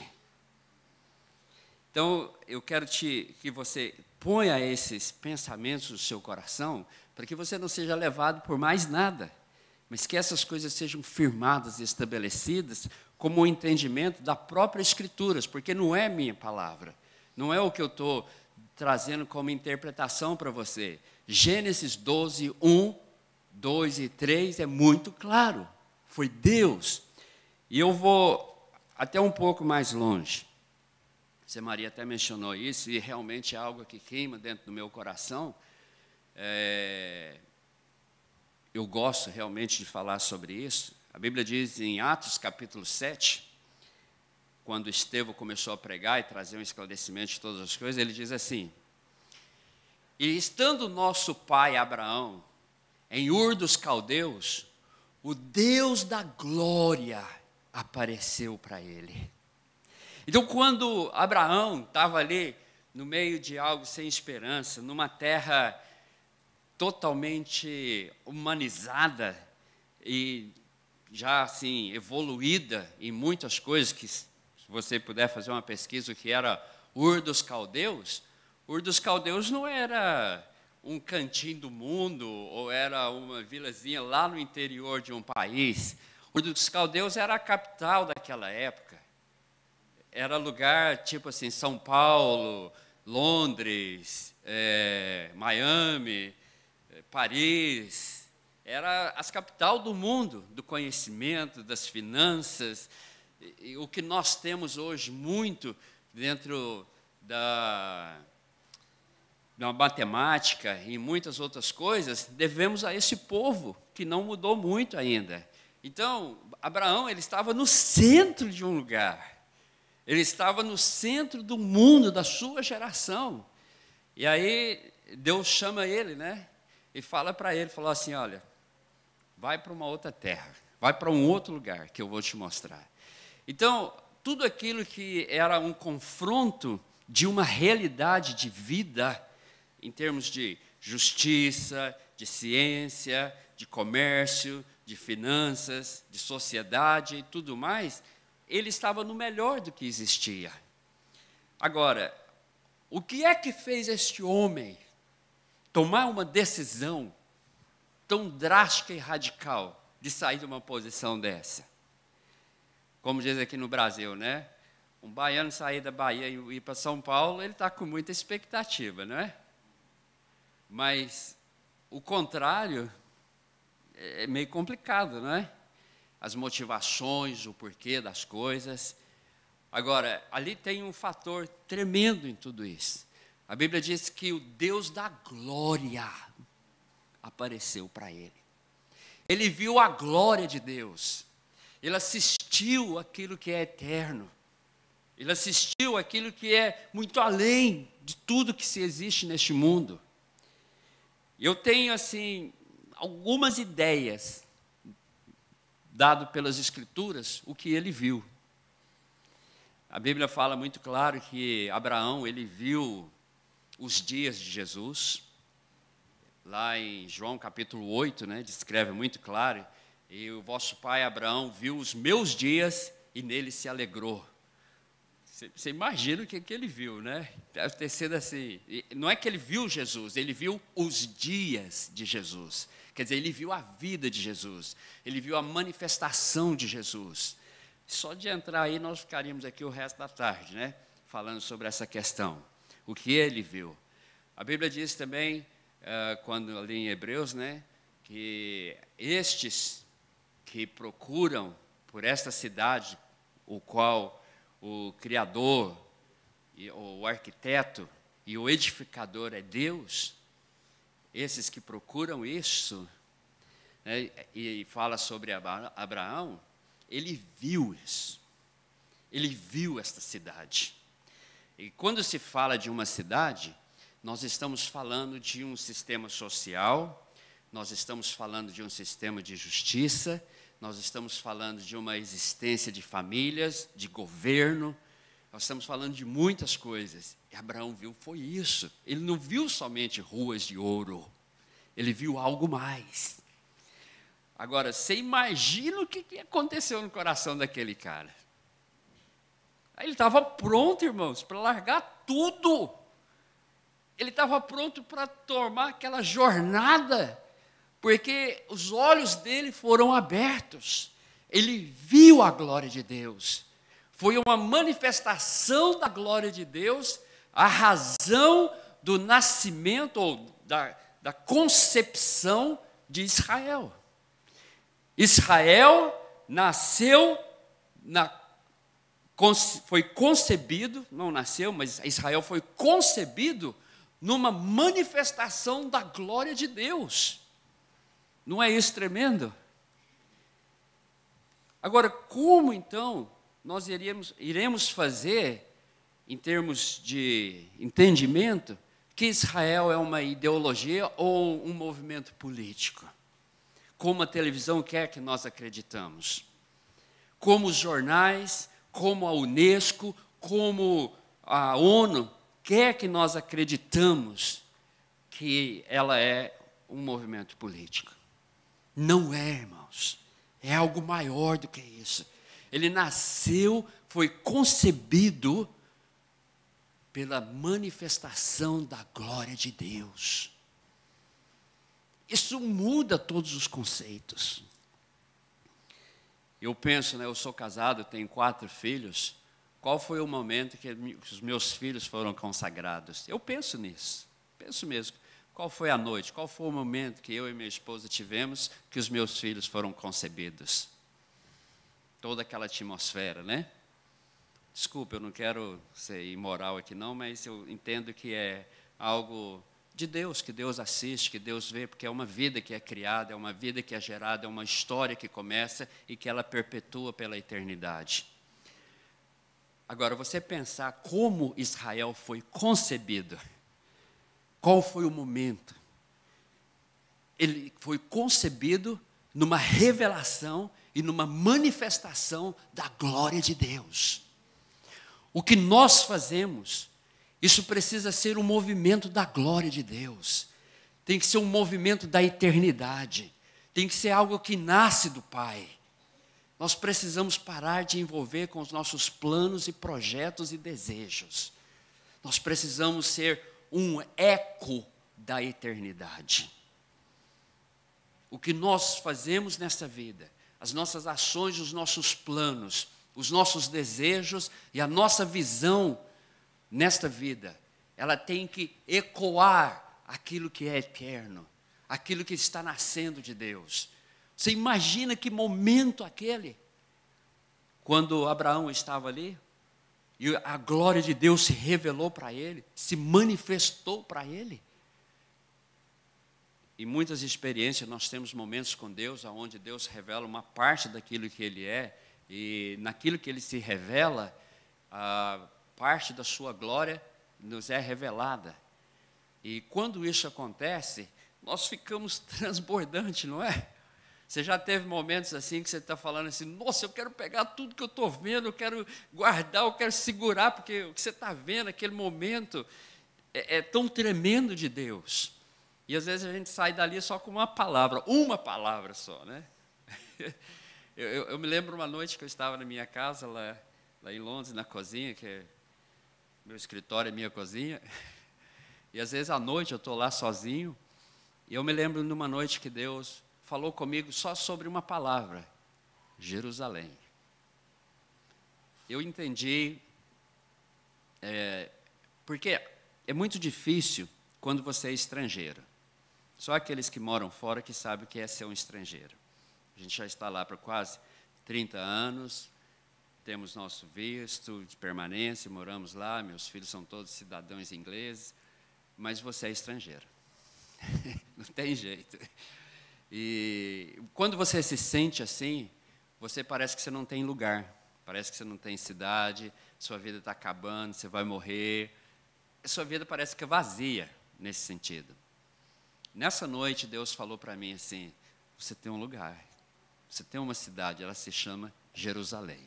Speaker 1: Então, eu quero que você ponha esses pensamentos no seu coração, para que você não seja levado por mais nada, mas que essas coisas sejam firmadas e estabelecidas como um entendimento da própria Escrituras, porque não é minha palavra, não é o que eu estou trazendo como interpretação para você. Gênesis 12, 1, 2 e 3 é muito claro, foi Deus. E eu vou até um pouco mais longe. Você, Maria, até mencionou isso, e realmente é algo que queima dentro do meu coração. Eu gosto realmente de falar sobre isso. A Bíblia diz em Atos capítulo 7, quando Estevão começou a pregar e trazer um esclarecimento de todas as coisas, ele diz assim: e estando nosso pai Abraão em Ur dos Caldeus, o Deus da glória apareceu para ele. Então, quando Abraão estava ali no meio de algo sem esperança, numa terra totalmente humanizada e já assim evoluída em muitas coisas, que se você puder fazer uma pesquisa, o que era Ur dos Caldeus não era um cantinho do mundo, ou era uma vilazinha lá no interior de um país. Ur dos Caldeus era a capital daquela época. Era lugar tipo assim, São Paulo, Londres, Miami, Paris. Era a capital do mundo, do conhecimento, das finanças. E o que nós temos hoje muito dentro da matemática e muitas outras coisas, devemos a esse povo que não mudou muito ainda. Então, Abraão, ele estava no centro de um lugar. Ele estava no centro do mundo, da sua geração. E aí, Deus chama ele, né? E fala para ele, falou assim, olha, vai para uma outra terra, vai para um outro lugar que eu vou te mostrar. Então, tudo aquilo que era um confronto de uma realidade de vida, em termos de justiça, de ciência, de comércio, de finanças, de sociedade e tudo mais, ele estava no melhor do que existia. Agora, o que é que fez este homem tomar uma decisão tão drástica e radical de sair de uma posição dessa? Como diz aqui no Brasil, né? Um baiano sair da Bahia e ir para São Paulo, ele está com muita expectativa, não é? Mas o contrário é meio complicado, não é? As motivações, o porquê das coisas. Agora, ali tem um fator tremendo em tudo isso. A Bíblia diz que o Deus da glória apareceu para ele. Ele viu a glória de Deus. Ele assistiu aquilo que é eterno. Ele assistiu aquilo que é muito além de tudo que se existe neste mundo. Eu tenho, assim, algumas ideias, dado pelas Escrituras, o que ele viu. A Bíblia fala muito claro que Abraão, ele viu os dias de Jesus. Lá em João capítulo 8, né, descreve muito claro, e o vosso pai Abraão viu os meus dias e nele se alegrou. Você imagina o que ele viu, né? Deve ter sido assim. Não é que ele viu Jesus, ele viu os dias de Jesus. Quer dizer, ele viu a vida de Jesus, ele viu a manifestação de Jesus. Só de entrar aí, nós ficaríamos aqui o resto da tarde, né? Falando sobre essa questão. O que ele viu. A Bíblia diz também, quando ali em Hebreus, né? Que estes que procuram por esta cidade, o qual o Criador, o arquiteto e o edificador é Deus, esses que procuram isso, né, e fala sobre Abraão, ele viu isso, ele viu esta cidade. E quando se fala de uma cidade, nós estamos falando de um sistema social, nós estamos falando de um sistema de justiça, nós estamos falando de uma existência de famílias, de governo, nós estamos falando de muitas coisas. E Abraão viu, foi isso. Ele não viu somente ruas de ouro, ele viu algo mais. Agora, você imagina o que aconteceu no coração daquele cara. Aí ele estava pronto, irmãos, para largar tudo. Ele estava pronto para tomar aquela jornada, porque os olhos dele foram abertos. ele viu a glória de Deus. Foi uma manifestação da glória de Deus, a razão do nascimento, ou da concepção de Israel. Israel nasceu, foi concebido, não nasceu, mas Israel foi concebido numa manifestação da glória de Deus. Não é isso tremendo? Agora, como então nós iremos fazer, em termos de entendimento, que Israel é uma ideologia ou um movimento político? Como a televisão quer que nós acreditamos? Como os jornais, como a Unesco, como a ONU quer que nós acreditamos que ela é um movimento político? Não é, irmãos. É algo maior do que isso. Ele nasceu, foi concebido pela manifestação da glória de Deus. Isso muda todos os conceitos. Eu penso, eu sou casado, tenho 4 filhos. Qual foi o momento que os meus filhos foram consagrados? Eu penso nisso, penso mesmo. Qual foi a noite, qual foi o momento que eu e minha esposa tivemos que os meus filhos foram concebidos? Toda aquela atmosfera, né? Desculpa, eu não quero ser imoral aqui não, mas eu entendo que é algo de Deus, que Deus assiste, que Deus vê, porque é uma vida que é criada, é uma vida que é gerada, é uma história que começa e que ela perpetua pela eternidade. Agora, você pensar como Israel foi concebido, qual foi o momento? Ele foi concebido numa revelação e numa manifestação da glória de Deus. O que nós fazemos, isso precisa ser um movimento da glória de Deus. Tem que ser um movimento da eternidade. Tem que ser algo que nasce do Pai. Nós precisamos parar de envolver com os nossos planos e projetos e desejos. Nós precisamos ser um eco da eternidade. O que nós fazemos nesta vida, as nossas ações, os nossos planos, os nossos desejos e a nossa visão nesta vida, ela tem que ecoar aquilo que é eterno, aquilo que está nascendo de Deus. Você imagina que momento aquele, quando Abraão estava ali, e a glória de Deus se revelou para ele, se manifestou para ele. Em muitas experiências nós temos momentos com Deus, onde Deus revela uma parte daquilo que Ele é, e naquilo que Ele se revela, a parte da sua glória nos é revelada. E quando isso acontece, nós ficamos transbordantes, não é? Você já teve momentos assim que você está falando assim, nossa, eu quero pegar tudo que eu estou vendo, eu quero guardar, eu quero segurar, porque o que você está vendo, aquele momento, é tão tremendo de Deus. E às vezes a gente sai dali só com uma palavra só, né? Eu me lembro uma noite que eu estava na minha casa, lá em Londres, na cozinha, que meu escritório é minha cozinha, e às vezes à noite eu estou lá sozinho, e eu me lembro numa noite que Deus falou comigo só sobre uma palavra, Jerusalém. Eu entendi, porque é muito difícil quando você é estrangeiro. Só aqueles que moram fora que sabem o que é ser um estrangeiro. A gente já está lá por quase 30 anos, temos nosso visto de permanência, moramos lá, meus filhos são todos cidadãos ingleses, mas você é estrangeiro. Não tem jeito. E quando você se sente assim, você parece que você não tem lugar, parece que você não tem cidade, sua vida está acabando, você vai morrer. A sua vida parece que é vazia nesse sentido. Nessa noite, Deus falou para mim assim, você tem um lugar, você tem uma cidade, ela se chama Jerusalém.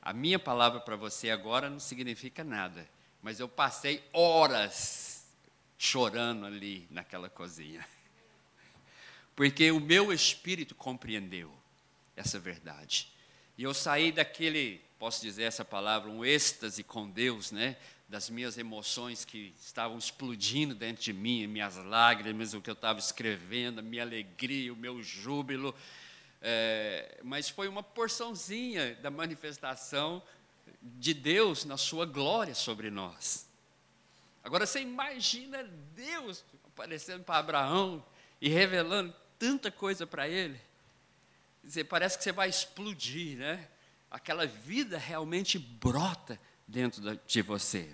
Speaker 1: A minha palavra para você agora não significa nada, mas eu passei horas chorando ali naquela cozinha. Porque o meu espírito compreendeu essa verdade. E eu saí daquele, posso dizer essa palavra, um êxtase com Deus, né? Das minhas emoções que estavam explodindo dentro de mim, minhas lágrimas, o que eu estava escrevendo, a minha alegria, o meu júbilo. mas foi uma porçãozinha da manifestação de Deus na sua glória sobre nós. Agora você imagina Deus aparecendo para Abraão e revelando tanta coisa para ele. Parece que você vai explodir, né? Aquela vida realmente brota dentro de você.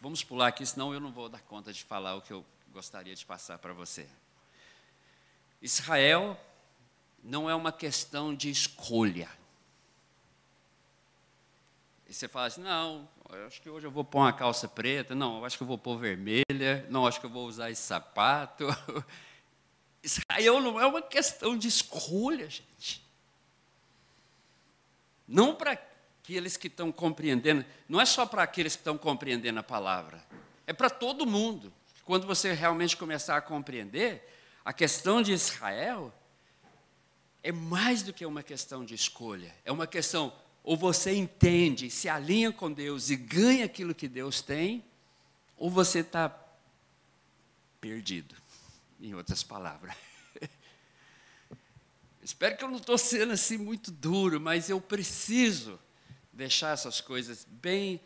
Speaker 1: Vamos pular aqui, senão eu não vou dar conta de falar o que eu gostaria de passar para você. Israel não é uma questão de escolha. E você fala assim, não, eu acho que hoje eu vou pôr uma calça preta, não, eu acho que eu vou pôr vermelha, não, eu acho que eu vou usar esse sapato. Israel não é uma questão de escolha, gente. Não para aqueles que estão compreendendo, não é só para aqueles que estão compreendendo a palavra, é para todo mundo. Quando você realmente começar a compreender, a questão de Israel é mais do que uma questão de escolha, é uma questão, ou você entende, se alinha com Deus e ganha aquilo que Deus tem, ou você está perdido, em outras palavras. Espero que eu não estou sendo assim muito duro, mas eu preciso deixar essas coisas bem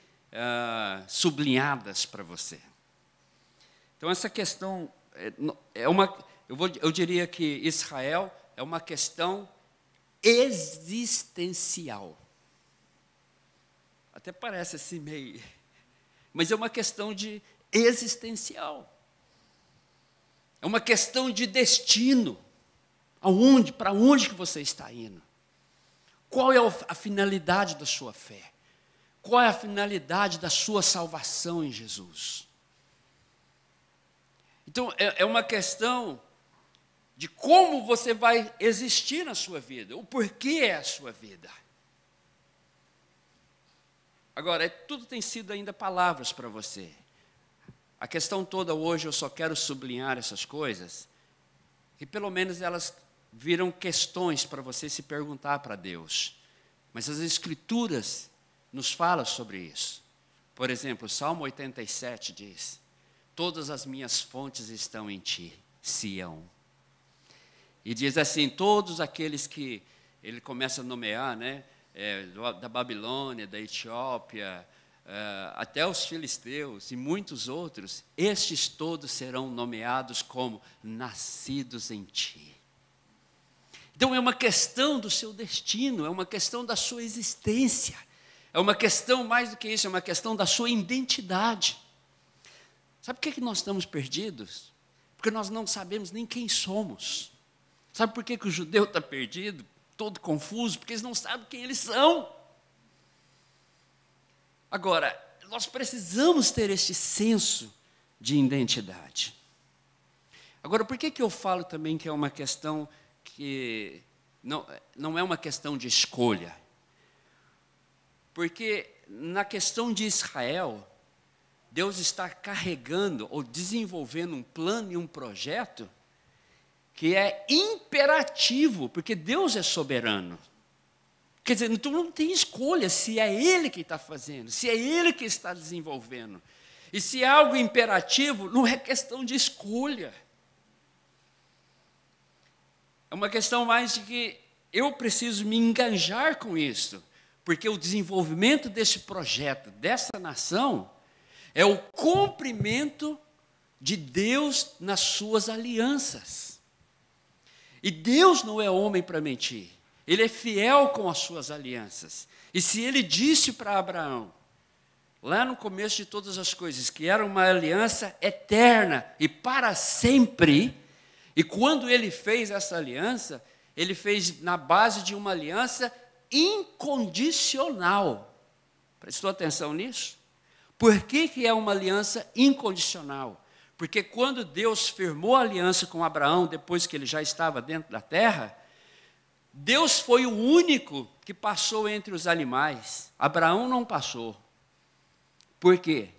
Speaker 1: sublinhadas para você. Então, essa questão eu diria que Israel é uma questão existencial. Até parece assim meio, mas é uma questão de existencial. É uma questão de destino. Para onde que você está indo? Qual é a finalidade da sua fé? Qual é a finalidade da sua salvação em Jesus? Então, é uma questão de como você vai existir na sua vida, o porquê é a sua vida. Agora, tudo tem sido ainda palavras para você. A questão toda hoje, eu só quero sublinhar essas coisas, que pelo menos elas viram questões para você se perguntar para Deus. Mas as Escrituras nos falam sobre isso. Por exemplo, o Salmo 87 diz, todas as minhas fontes estão em ti, Sião. E diz assim, todos aqueles que ele começa a nomear, né, da Babilônia, da Etiópia, até os filisteus e muitos outros, estes todos serão nomeados como nascidos em ti. Então é uma questão do seu destino, é uma questão da sua existência, é uma questão mais do que isso, é uma questão da sua identidade. Sabe por que nós estamos perdidos? Porque nós não sabemos nem quem somos. Sabe por que o judeu está perdido, todo confuso? Porque eles não sabem quem eles são. Agora, nós precisamos ter este senso de identidade. Agora, por que eu falo também que é uma questão que não é uma questão de escolha? Porque na questão de Israel, Deus está carregando ou desenvolvendo um plano e um projeto que é imperativo, porque Deus é soberano. Quer dizer, então não tem escolha se é Ele que está fazendo, se é Ele que está desenvolvendo. E se é algo imperativo, não é questão de escolha. É uma questão mais de que eu preciso me engajar com isso, porque o desenvolvimento desse projeto, dessa nação, é o cumprimento de Deus nas suas alianças. E Deus não é homem para mentir. Ele é fiel com as suas alianças. E se ele disse para Abraão, lá no começo de todas as coisas, que era uma aliança eterna e para sempre, e quando ele fez essa aliança, ele fez na base de uma aliança incondicional. Prestou atenção nisso? Por que é uma aliança incondicional? Porque quando Deus firmou a aliança com Abraão, depois que ele já estava dentro da terra, Deus foi o único que passou entre os animais. Abraão não passou. Por quê?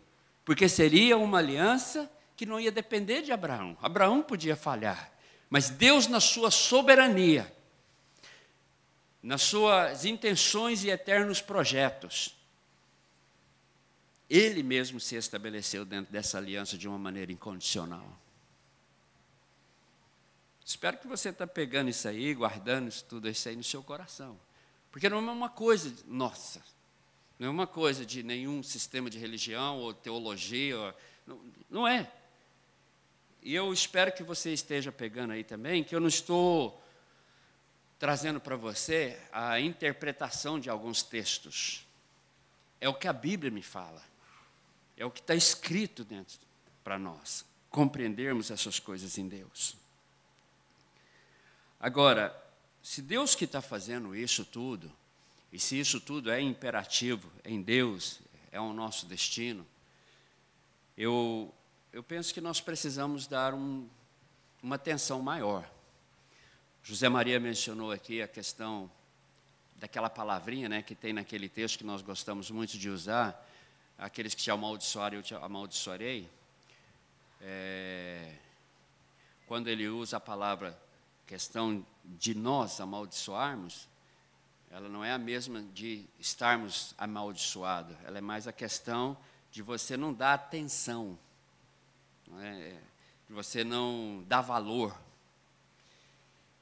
Speaker 1: Porque seria uma aliança que não ia depender de Abraão. Abraão podia falhar, mas Deus, na sua soberania, nas suas intenções e eternos projetos, Ele mesmo se estabeleceu dentro dessa aliança de uma maneira incondicional. Espero que você está pegando isso aí, guardando tudo isso aí no seu coração. Porque não é uma coisa nossa, não é uma coisa de nenhum sistema de religião ou teologia, não é. E eu espero que você esteja pegando aí também, que eu não estou trazendo para você a interpretação de alguns textos. É o que a Bíblia me fala. É o que está escrito dentro para nós, compreendermos essas coisas em Deus. Agora, se Deus que está fazendo isso tudo, e se isso tudo é imperativo em Deus, é o nosso destino, eu penso que nós precisamos dar uma atenção maior. José Maria mencionou aqui a questão daquela palavrinha, né, que tem naquele texto que nós gostamos muito de usar, aqueles que te amaldiçoarem, eu te amaldiçoarei. Quando ele usa a palavra questão de nós amaldiçoarmos, ela não é a mesma de estarmos amaldiçoados, ela é mais a questão de você não dar atenção, não é? De você não dar valor.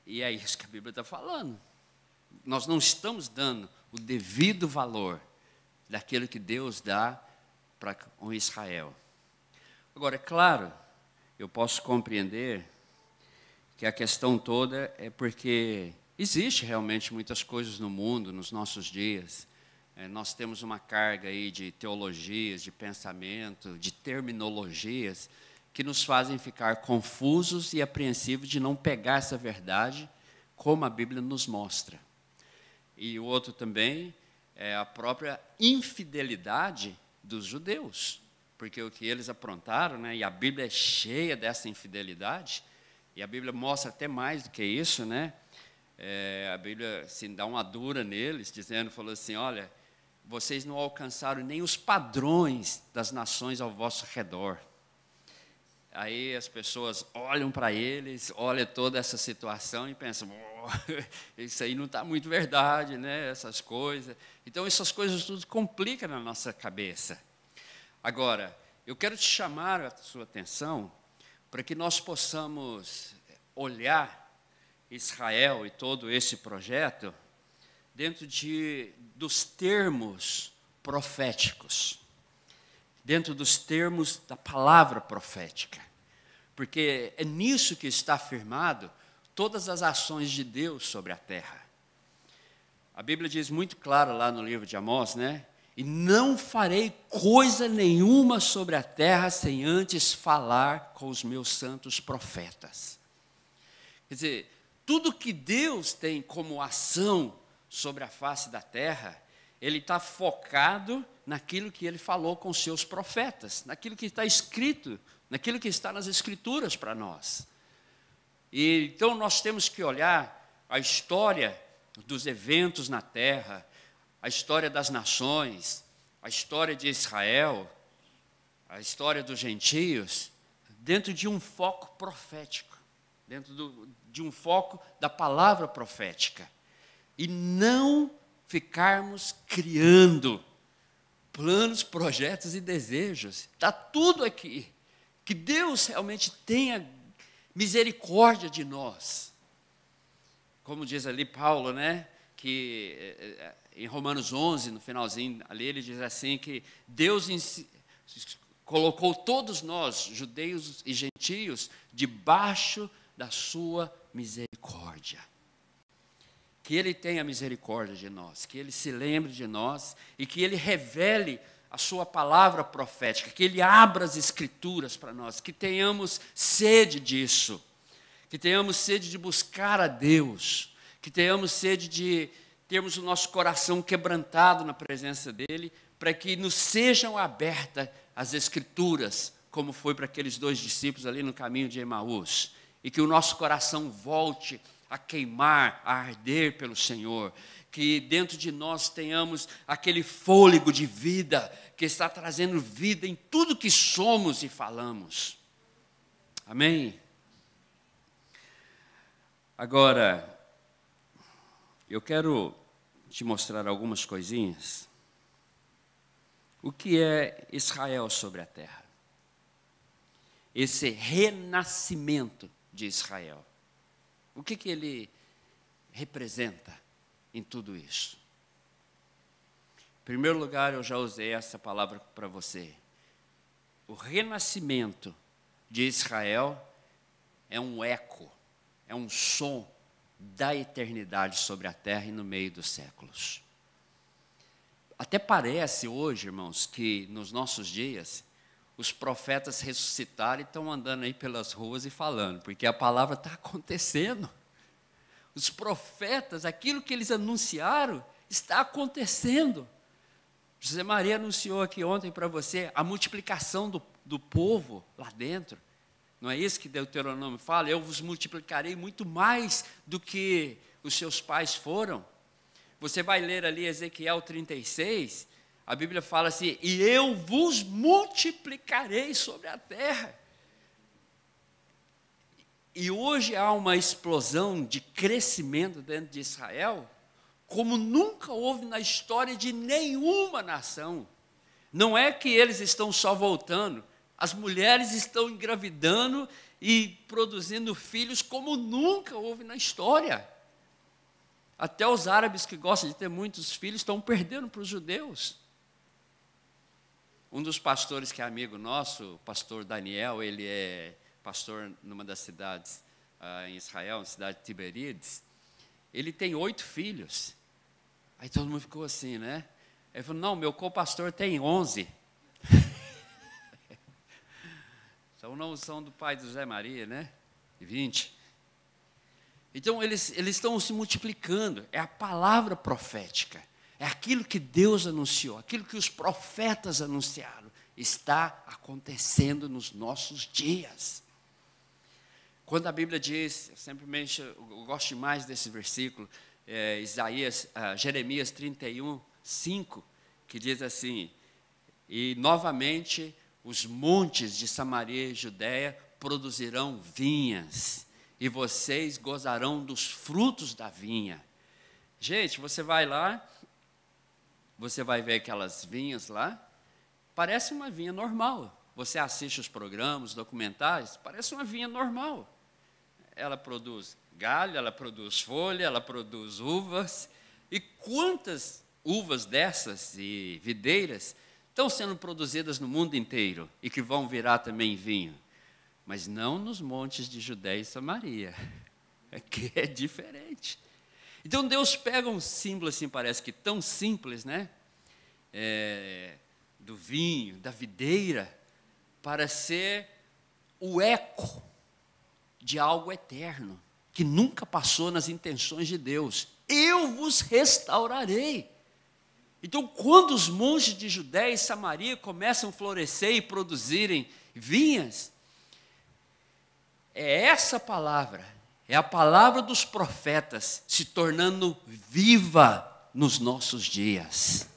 Speaker 1: E é isso que a Bíblia está falando. Nós não estamos dando o devido valor daquilo que Deus dá para o Israel. Agora, é claro, eu posso compreender que a questão toda é porque existe realmente muitas coisas no mundo, nos nossos dias. Nós temos uma carga aí de teologias, de pensamento, de terminologias, que nos fazem ficar confusos e apreensivos de não pegar essa verdade como a Bíblia nos mostra. E o outro também é a própria infidelidade dos judeus, porque o que eles aprontaram, né, e a Bíblia é cheia dessa infidelidade, e a Bíblia mostra até mais do que isso, né? A Bíblia assim, dá uma dura neles, falou assim, olha, vocês não alcançaram nem os padrões das nações ao vosso redor. Aí as pessoas olham para eles, olham toda essa situação e pensam, isso aí não está muito verdade, né? Essas coisas. Então, essas coisas tudo complicam na nossa cabeça. Agora, eu quero te chamar a sua atenção para que nós possamos olhar Israel e todo esse projeto dentro dos termos proféticos, dentro dos termos da palavra profética, porque é nisso que está afirmado todas as ações de Deus sobre a terra. A Bíblia diz muito claro lá no livro de Amós, né? E não farei coisa nenhuma sobre a terra sem antes falar com os meus santos profetas. Quer dizer, tudo que Deus tem como ação sobre a face da terra, Ele está focado naquilo que Ele falou com os seus profetas, naquilo que está escrito, naquilo que está nas Escrituras para nós. E então nós temos que olhar a história dos eventos na terra, a história das nações, a história de Israel, a história dos gentios, dentro de um foco profético, dentro de um foco da palavra profética. E não ficarmos criando planos, projetos e desejos. Está tudo aqui. Que Deus realmente tenha misericórdia de nós. Como diz ali Paulo, né? Que em Romanos 11, no finalzinho ali, ele diz assim que Deus colocou todos nós, judeus e gentios, debaixo da sua misericórdia. Que Ele tenha misericórdia de nós, que Ele se lembre de nós e que Ele revele a sua palavra profética, que Ele abra as Escrituras para nós, que tenhamos sede disso, que tenhamos sede de buscar a Deus, que tenhamos sede de termos o nosso coração quebrantado na presença dEle, para que nos sejam abertas as Escrituras, como foi para aqueles 2 discípulos ali no caminho de Emaús, e que o nosso coração volte a queimar, a arder pelo Senhor, que dentro de nós tenhamos aquele fôlego de vida, que está trazendo vida em tudo que somos e falamos. Amém? Agora, eu quero te mostrar algumas coisinhas. O que é Israel sobre a terra? Esse renascimento de Israel. O que ele representa em tudo isso? Em primeiro lugar, eu já usei essa palavra para você. O renascimento de Israel é um eco, é um som da eternidade sobre a terra e no meio dos séculos. Até parece hoje, irmãos, que nos nossos dias, os profetas ressuscitaram e estão andando aí pelas ruas e falando, porque a palavra está acontecendo. Os profetas, aquilo que eles anunciaram, está acontecendo. José Maria anunciou aqui ontem para você a multiplicação do povo lá dentro. Não é isso que Deuteronômio fala? Eu vos multiplicarei muito mais do que os seus pais foram. Você vai ler ali Ezequiel 36, a Bíblia fala assim, e eu vos multiplicarei sobre a terra. E hoje há uma explosão de crescimento dentro de Israel, como nunca houve na história de nenhuma nação. Não é que eles estão só voltando, as mulheres estão engravidando e produzindo filhos como nunca houve na história. Até os árabes que gostam de ter muitos filhos estão perdendo para os judeus. Um dos pastores que é amigo nosso, o pastor Daniel, ele é pastor numa das cidades em Israel, na cidade de Tiberíades. Ele tem 8 filhos. Aí todo mundo ficou assim, né? Ele falou, não, meu co-pastor tem 11. Então não são do pai do Zé Maria, né? 20. Então eles estão se multiplicando. É a palavra profética. É aquilo que Deus anunciou, aquilo que os profetas anunciaram. Está acontecendo nos nossos dias. Quando a Bíblia diz, eu gosto demais desse versículo, Jeremias 31, 5, que diz assim, e novamente os montes de Samaria e Judéia produzirão vinhas, e vocês gozarão dos frutos da vinha. Gente, você vai lá, você vai ver aquelas vinhas lá, parece uma vinha normal. Você assiste os programas, os documentários, parece uma vinha normal. Ela produz galho, ela produz folha, ela produz uvas. E quantas uvas dessas e videiras estão sendo produzidas no mundo inteiro e que vão virar também vinho? Mas não nos montes de Judéia e Samaria, que é diferente. Então Deus pega um símbolo assim, parece que tão simples, né? Do vinho, da videira, para ser o eco de algo eterno, que nunca passou nas intenções de Deus. Eu vos restaurarei. Então, quando os montes de Judéia e Samaria começam a florescer e produzirem vinhas, é essa palavra, é a palavra dos profetas se tornando viva nos nossos dias.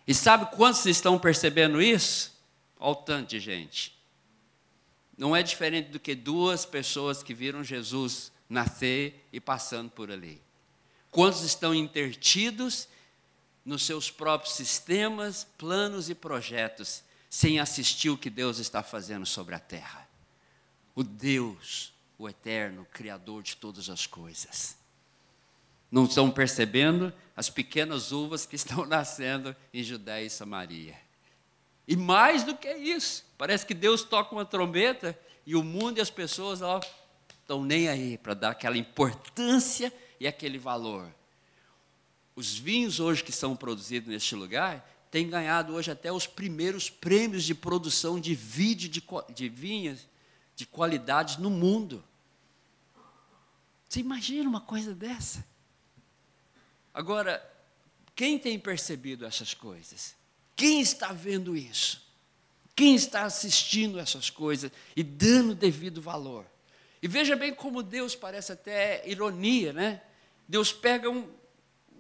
Speaker 1: E sabe quantos estão percebendo isso? Olha o tanto de gente. Não é diferente do que 2 pessoas que viram Jesus nascer e passando por ali. Quantos estão intertidos nos seus próprios sistemas, planos e projetos, sem assistir o que Deus está fazendo sobre a terra? O Deus, o eterno, Criador de todas as coisas. Não estão percebendo as pequenas uvas que estão nascendo em Judéia e Samaria. E mais do que isso, parece que Deus toca uma trombeta e o mundo e as pessoas estão nem aí para dar aquela importância e aquele valor. Os vinhos hoje que são produzidos neste lugar têm ganhado hoje até os primeiros prêmios de produção de vinhas de qualidade no mundo. Você imagina uma coisa dessa? Agora, quem tem percebido essas coisas? Quem está vendo isso? Quem está assistindo essas coisas e dando devido valor? E veja bem como Deus, parece até ironia, né? Deus pega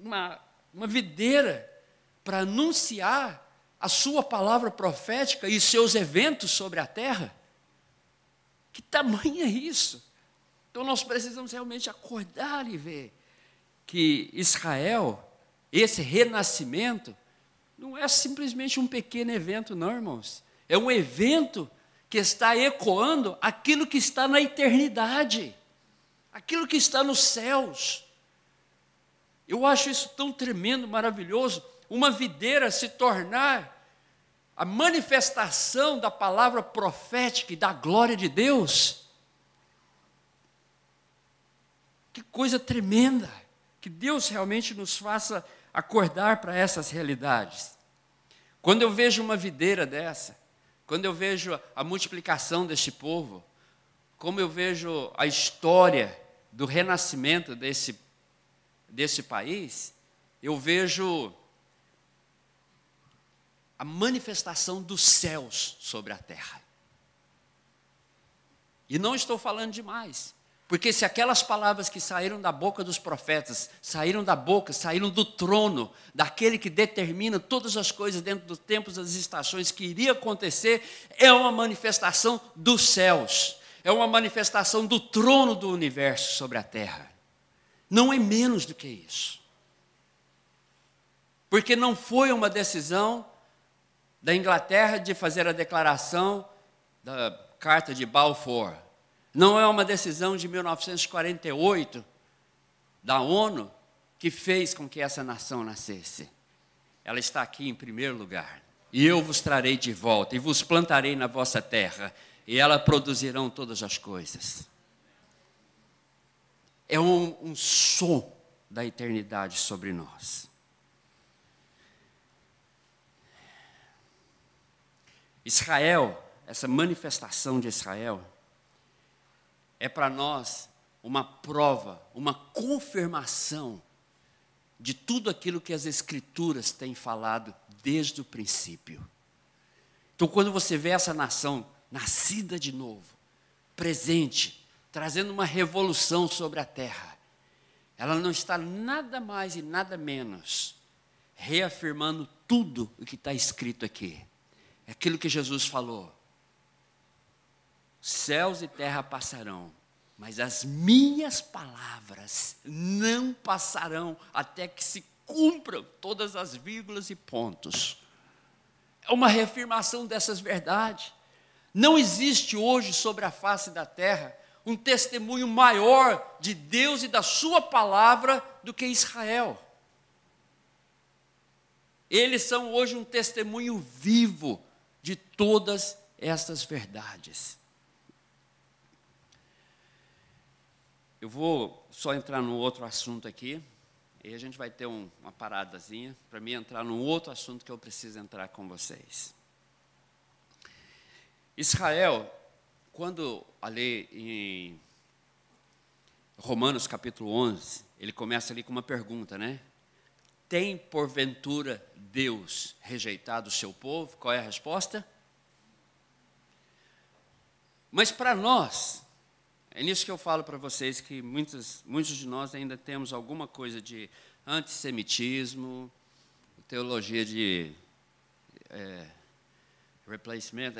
Speaker 1: uma videira para anunciar a sua palavra profética e seus eventos sobre a terra. Que tamanho é isso? Então nós precisamos realmente acordar e ver que Israel, esse renascimento, não é simplesmente um pequeno evento, não, irmãos. É um evento que está ecoando aquilo que está na eternidade. aquilo que está nos céus. Eu acho isso tão tremendo, maravilhoso, uma videira se tornar a manifestação da palavra profética e da glória de Deus. Que coisa tremenda, que Deus realmente nos faça acordar para essas realidades. Quando eu vejo uma videira dessa, quando eu vejo a multiplicação deste povo, como eu vejo a história do renascimento desse país, eu vejo a manifestação dos céus sobre a terra. E não estou falando demais, porque se aquelas palavras que saíram da boca dos profetas, saíram do trono, daquele que determina todas as coisas dentro dos tempos, das estações, que iria acontecer, é uma manifestação dos céus, é uma manifestação do trono do universo sobre a terra. Não é menos do que isso. Porque não foi uma decisão da Inglaterra de fazer a declaração da Carta de Balfour. Não é uma decisão de 1948 da ONU que fez com que essa nação nascesse. Ela está aqui em primeiro lugar. E eu vos trarei de volta, e vos plantarei na vossa terra, e ela produzirão todas as coisas. É um som da eternidade sobre nós. Israel, essa manifestação de Israel, é para nós uma prova, uma confirmação de tudo aquilo que as Escrituras têm falado desde o princípio. Então, quando você vê essa nação nascida de novo, presente, trazendo uma revolução sobre a terra, ela não está nada mais e nada menos reafirmando tudo o que está escrito aqui. É aquilo que Jesus falou: céus e terra passarão, mas as minhas palavras não passarão até que se cumpram todas as vírgulas e pontos. É uma reafirmação dessas verdades. Não existe hoje sobre a face da terra um testemunho maior de Deus e da sua palavra do que Israel. Eles são hoje um testemunho vivo de todas estas verdades. Eu vou só entrar num outro assunto aqui, e a gente vai ter uma paradazinha para mim entrar num outro assunto que eu preciso entrar com vocês. Israel, quando ali em Romanos capítulo 11, ele começa ali com uma pergunta, né? Tem porventura Deus rejeitado o seu povo? Qual é a resposta? Mas para nós, é nisso que eu falo para vocês que muitos de nós ainda temos alguma coisa de antissemitismo, teologia de replacement,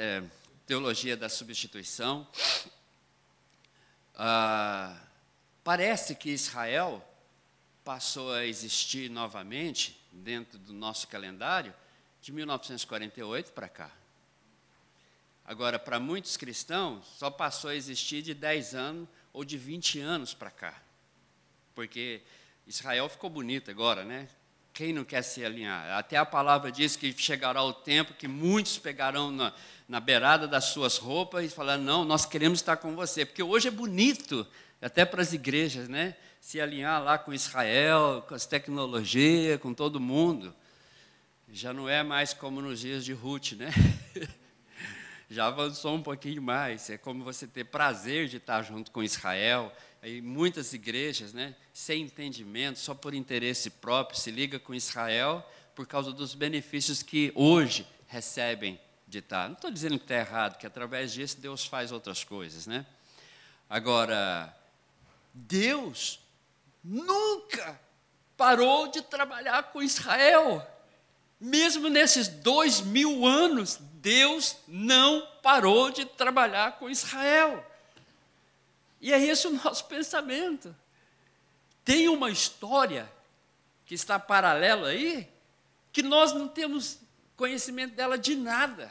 Speaker 1: teologia da substituição. Parece que Israel passou a existir novamente dentro do nosso calendário de 1948 para cá. Agora, para muitos cristãos, só passou a existir de 10 anos ou de 20 anos para cá. Porque Israel ficou bonito agora, né? Quem não quer se alinhar? Até a palavra diz que chegará o tempo que muitos pegarão na beirada das suas roupas e falarão: não, nós queremos estar com você. Porque hoje é bonito, até para as igrejas, né? Se alinhar lá com Israel, com as tecnologias, com todo mundo. Já não é mais como nos dias de Ruth, né? Já avançou um pouquinho mais. É como você ter prazer de estar junto com Israel. Aí muitas igrejas, né, sem entendimento, só por interesse próprio, se ligam com Israel por causa dos benefícios que hoje recebem de estar. Não estou dizendo que está errado, que através disso Deus faz outras coisas, né? Agora, Deus nunca parou de trabalhar com Israel. Mesmo nesses 2000 anos, Deus não parou de trabalhar com Israel. E é esse o nosso pensamento. Tem uma história que está paralelo aí, que nós não temos conhecimento dela de nada.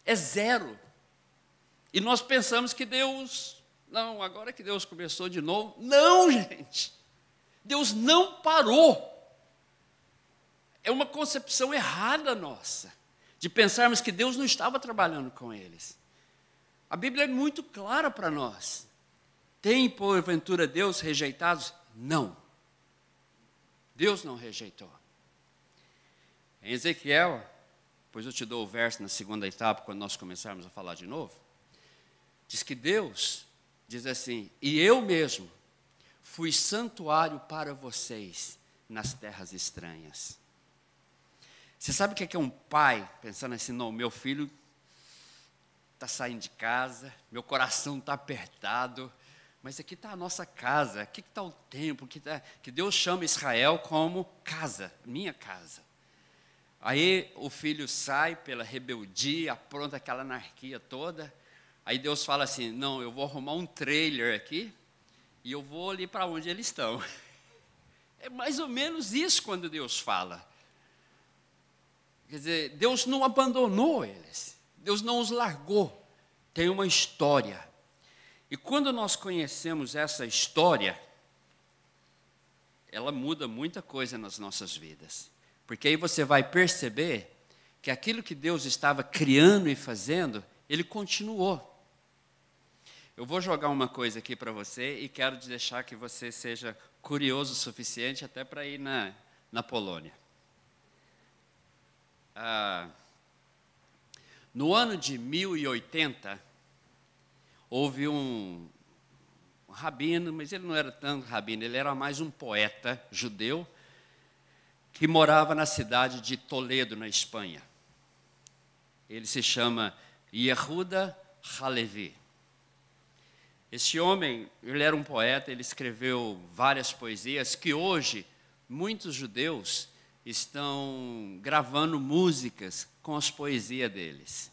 Speaker 1: É zero. E nós pensamos que Deus Não, agora que Deus começou de novo. Não, gente. Deus não parou. É uma concepção errada nossa, de pensarmos que Deus não estava trabalhando com eles. A Bíblia é muito clara para nós. Tem, porventura, Deus rejeitados? Não. Deus não rejeitou. Em Ezequiel, pois eu te dou o verso na segunda etapa, quando nós começarmos a falar de novo, diz que Deus diz assim: e eu mesmo fui santuário para vocês nas terras estranhas. Você sabe o que é um pai pensando assim, não, meu filho está saindo de casa, meu coração está apertado, mas aqui está a nossa casa, aqui está o templo, que Deus chama Israel como casa, minha casa. Aí o filho sai pela rebeldia, apronta aquela anarquia toda, aí Deus fala assim, não, eu vou arrumar um trailer aqui, e eu vou ali para onde eles estão. É mais ou menos isso quando Deus fala. Quer dizer, Deus não abandonou eles, Deus não os largou, tem uma história. E quando nós conhecemos essa história, ela muda muita coisa nas nossas vidas. Porque aí você vai perceber que aquilo que Deus estava criando e fazendo, Ele continuou. Eu vou jogar uma coisa aqui para você e quero deixar que você seja curioso o suficiente até para ir na Polônia. No ano de 1080, houve um rabino, mas ele não era tanto rabino, ele era mais um poeta judeu, que morava na cidade de Toledo, na Espanha. Ele se chama Yehuda Halevi. Esse homem, ele era um poeta, ele escreveu várias poesias que hoje muitos judeus estão gravando músicas com as poesias deles.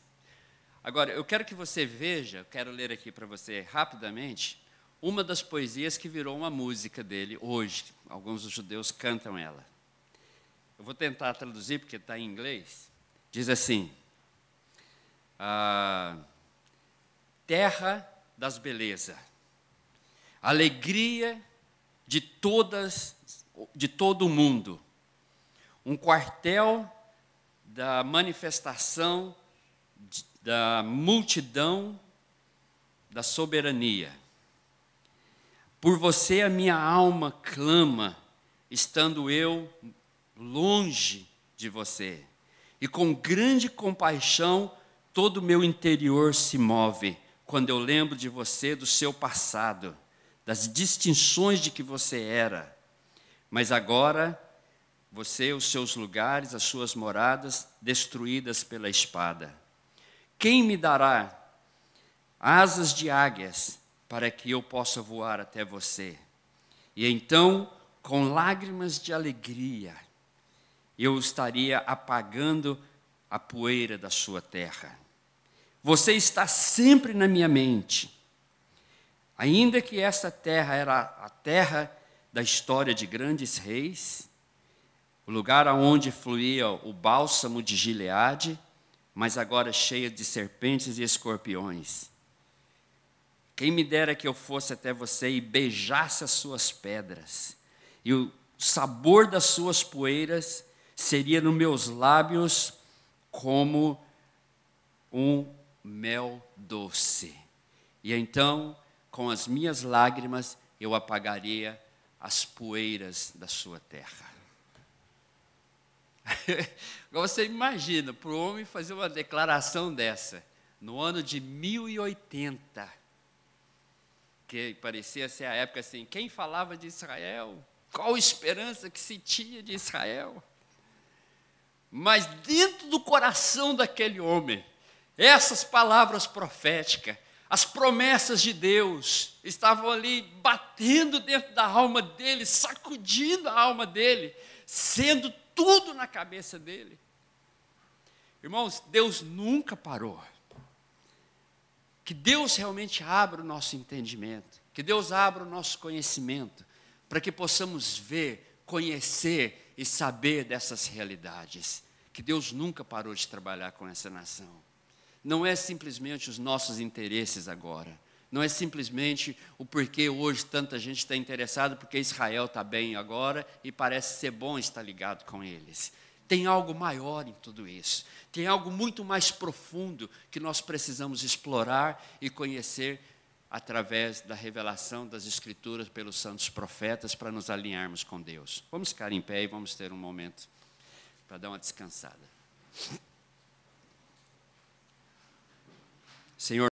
Speaker 1: Agora, eu quero que você veja, eu quero ler aqui para você rapidamente, uma das poesias que virou uma música dele hoje. Alguns dos judeus cantam ela. Eu vou tentar traduzir porque está em inglês. Diz assim: terra das belezas, alegria de todo o mundo, um quartel da manifestação da multidão da soberania. Por você a minha alma clama, estando eu longe de você. E com grande compaixão todo o meu interior se move, quando eu lembro de você, do seu passado, das distinções de que você era. Mas agora você, os seus lugares, as suas moradas, destruídas pela espada. Quem me dará asas de águias para que eu possa voar até você? E então, com lágrimas de alegria, eu estaria apagando a poeira da sua terra. Você está sempre na minha mente. Ainda que essa terra era a terra da história de grandes reis, o lugar aonde fluía o bálsamo de Gileade, mas agora cheia de serpentes e escorpiões. Quem me dera que eu fosse até você e beijasse as suas pedras, e o sabor das suas poeiras seria nos meus lábios como um mel doce. E então, com as minhas lágrimas, eu apagaria as poeiras da sua terra. Agora você imagina, para o homem fazer uma declaração dessa, no ano de 1080, que parecia ser a época assim, quem falava de Israel? Qual esperança que se tinha de Israel? Mas dentro do coração daquele homem, essas palavras proféticas, as promessas de Deus, estavam ali batendo dentro da alma dele, sacudindo a alma dele, sendo tudo na cabeça dele. Irmãos, Deus nunca parou. Que Deus realmente abra o nosso entendimento, que Deus abra o nosso conhecimento, para que possamos ver, conhecer e saber dessas realidades. Que Deus nunca parou de trabalhar com essa nação. Não é simplesmente os nossos interesses agora, Não é simplesmente o porquê hoje tanta gente está interessada, porque Israel está bem agora e parece ser bom estar ligado com eles. Tem algo maior em tudo isso. Tem algo muito mais profundo que nós precisamos explorar e conhecer através da revelação das Escrituras pelos santos profetas para nos alinharmos com Deus. Vamos ficar em pé e vamos ter um momento para dar uma descansada. Senhor,